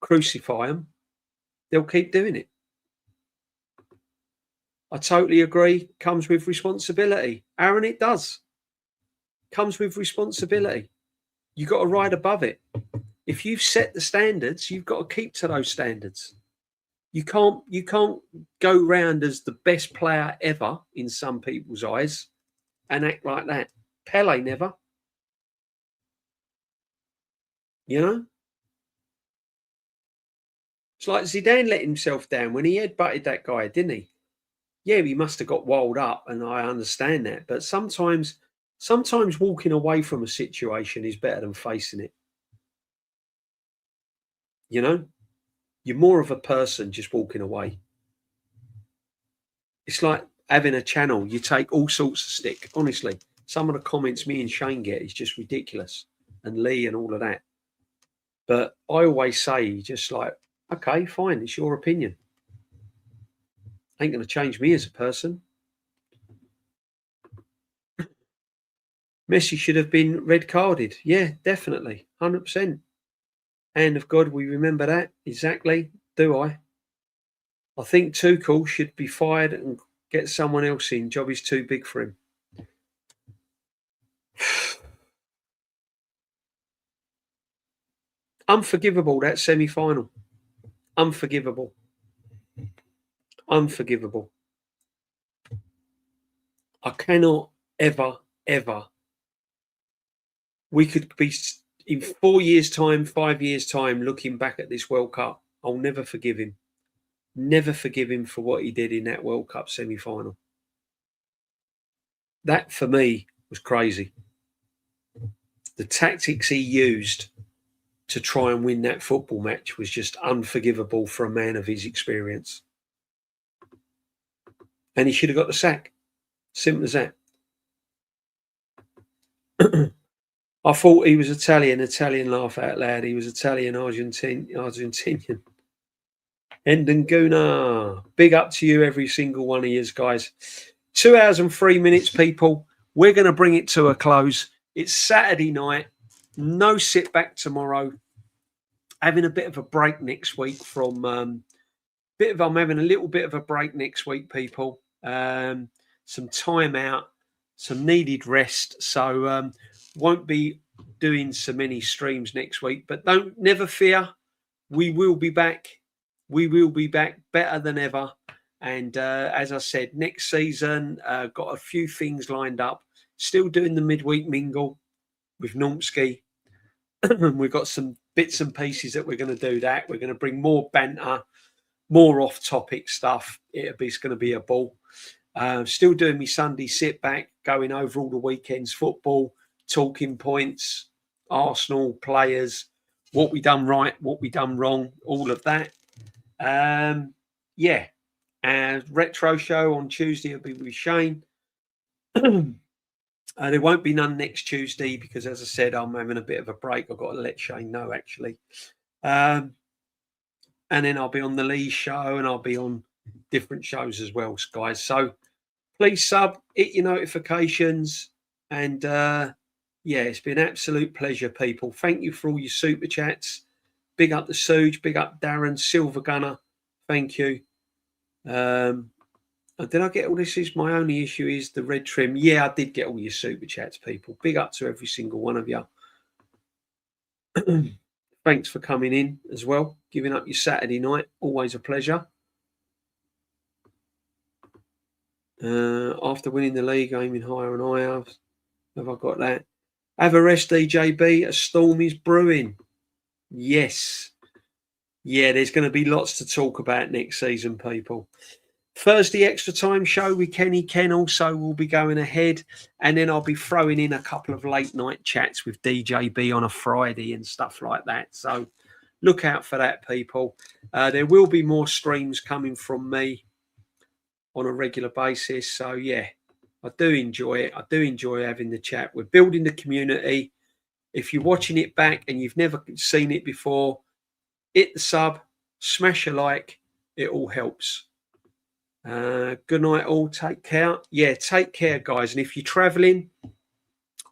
crucify them, they'll keep doing it. I totally agree. Comes with responsibility. Aaron, it does. Comes with responsibility. You've got to ride above it. If you've set the standards, you've got to keep to those standards. You can't go round as the best player ever in some people's eyes and act like that. Pele never. You know? It's like Zidane let himself down when he headbutted that guy, didn't he? Yeah, he must have got wild up, and I understand that. But sometimes walking away from a situation is better than facing it. You know? You're more of a person just walking away. It's like having a channel. You take all sorts of stick. Honestly, some of the comments me and Shane get is just ridiculous. And Lee and all of that. But I always say, just like, okay, fine, it's your opinion. Ain't going to change me as a person. Messi should have been red carded. Yeah, definitely. 100%. Hand of God, we remember that. Exactly. Do I? I think Tuchel should be fired and get someone else in. Job is too big for him. Unforgivable, that semi-final. Unforgivable. Unforgivable. I cannot ever. We could be in 4 years' time, 5 years' time, looking back at this World Cup. I'll never forgive him. Never forgive him for what he did in that World Cup semi-final. That, for me, was crazy. The tactics he used to try and win that football match was just unforgivable for a man of his experience. And he should have got the sack. Simple as that. I thought he was Italian laugh out loud. He was Italian, Argentinian. Endanguna. Big up to you, every single one of you guys. 2 hours and 3 minutes, people. We're going to bring it to a close. It's Saturday night. No sit back tomorrow. Having a bit of a break next week from I'm having a little bit of a break next week, people. Some time out, some needed rest. So won't be doing so many streams next week. But never fear. We will be back. We will be back better than ever. And as I said, next season, got a few things lined up. Still doing the midweek mingle with Normski. We've got some bits and pieces that we're going to do that. We're going to bring more banter, more off-topic stuff. It's going to be a ball. Still doing me Sunday sit back, going over all the weekend's football, talking points, Arsenal players, what we done right, what we done wrong, all of that. Yeah. And retro show on Tuesday will be with Shane. There won't be none next Tuesday because, as I said, I'm having a bit of a break. I've got to let Shane know, actually. And then I'll be on the Lee show and I'll be on different shows as well, guys. So please hit your notifications. And yeah, it's been an absolute pleasure, people. Thank you for all your super chats. Big up the Suge, big up Darren, Silver Gunner. Thank you. Did I get all this? Is my only issue is the red trim. Yeah, I did get all your super chats, people. Big up to every single one of you. Thanks for coming in as well, giving up your Saturday night. Always a pleasure. After winning the league, aiming higher and higher. Have I got that? Have a rest, DJB. A storm is brewing. Yes. Yeah, there's going to be lots to talk about next season, people. Thursday extra time show with Kenny Ken also will be going ahead, and then I'll be throwing in a couple of late night chats with DJB on a Friday and stuff like that. So look out for that, people. There will be more streams coming from me on a regular basis. So yeah, I do enjoy it. I do enjoy having the chat. We're building the community. If you're watching it back and you've never seen it before, hit the sub, smash a like. It all helps. Good night all. Take care. Yeah, take care, guys. And if you're traveling,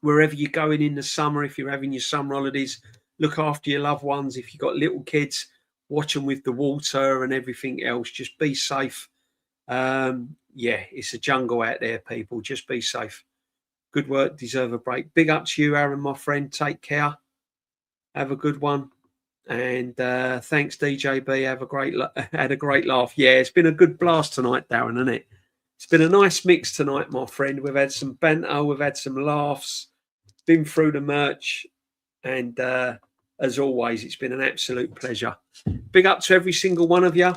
wherever you're going in the summer, if you're having your summer holidays, look after your loved ones. If you've got little kids, watch them with the water and everything else. Just be safe. Yeah, it's a jungle out there, people. Just be safe. Good work. Deserve a break. Big up to you, Aaron, my friend. Take care. Have a good one. And thanks, DJB. Had a great laugh. Yeah, it's been a good blast tonight, Darren, hasn't it? It's been a nice mix tonight, my friend. We've had some banter, we've had some laughs, been through the merch, and as always, it's been an absolute pleasure. Big up to every single one of you,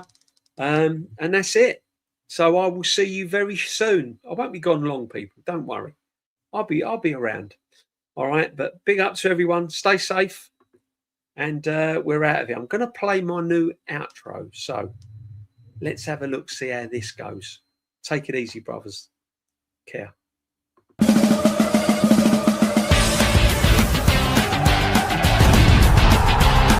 and that's it. So I will see you very soon. I won't be gone long, people. Don't worry. I'll be around. All right, but big up to everyone. Stay safe. And we're out of here. I'm going to play my new outro. So let's have a look, see how this goes. Take it easy, brothers. Care.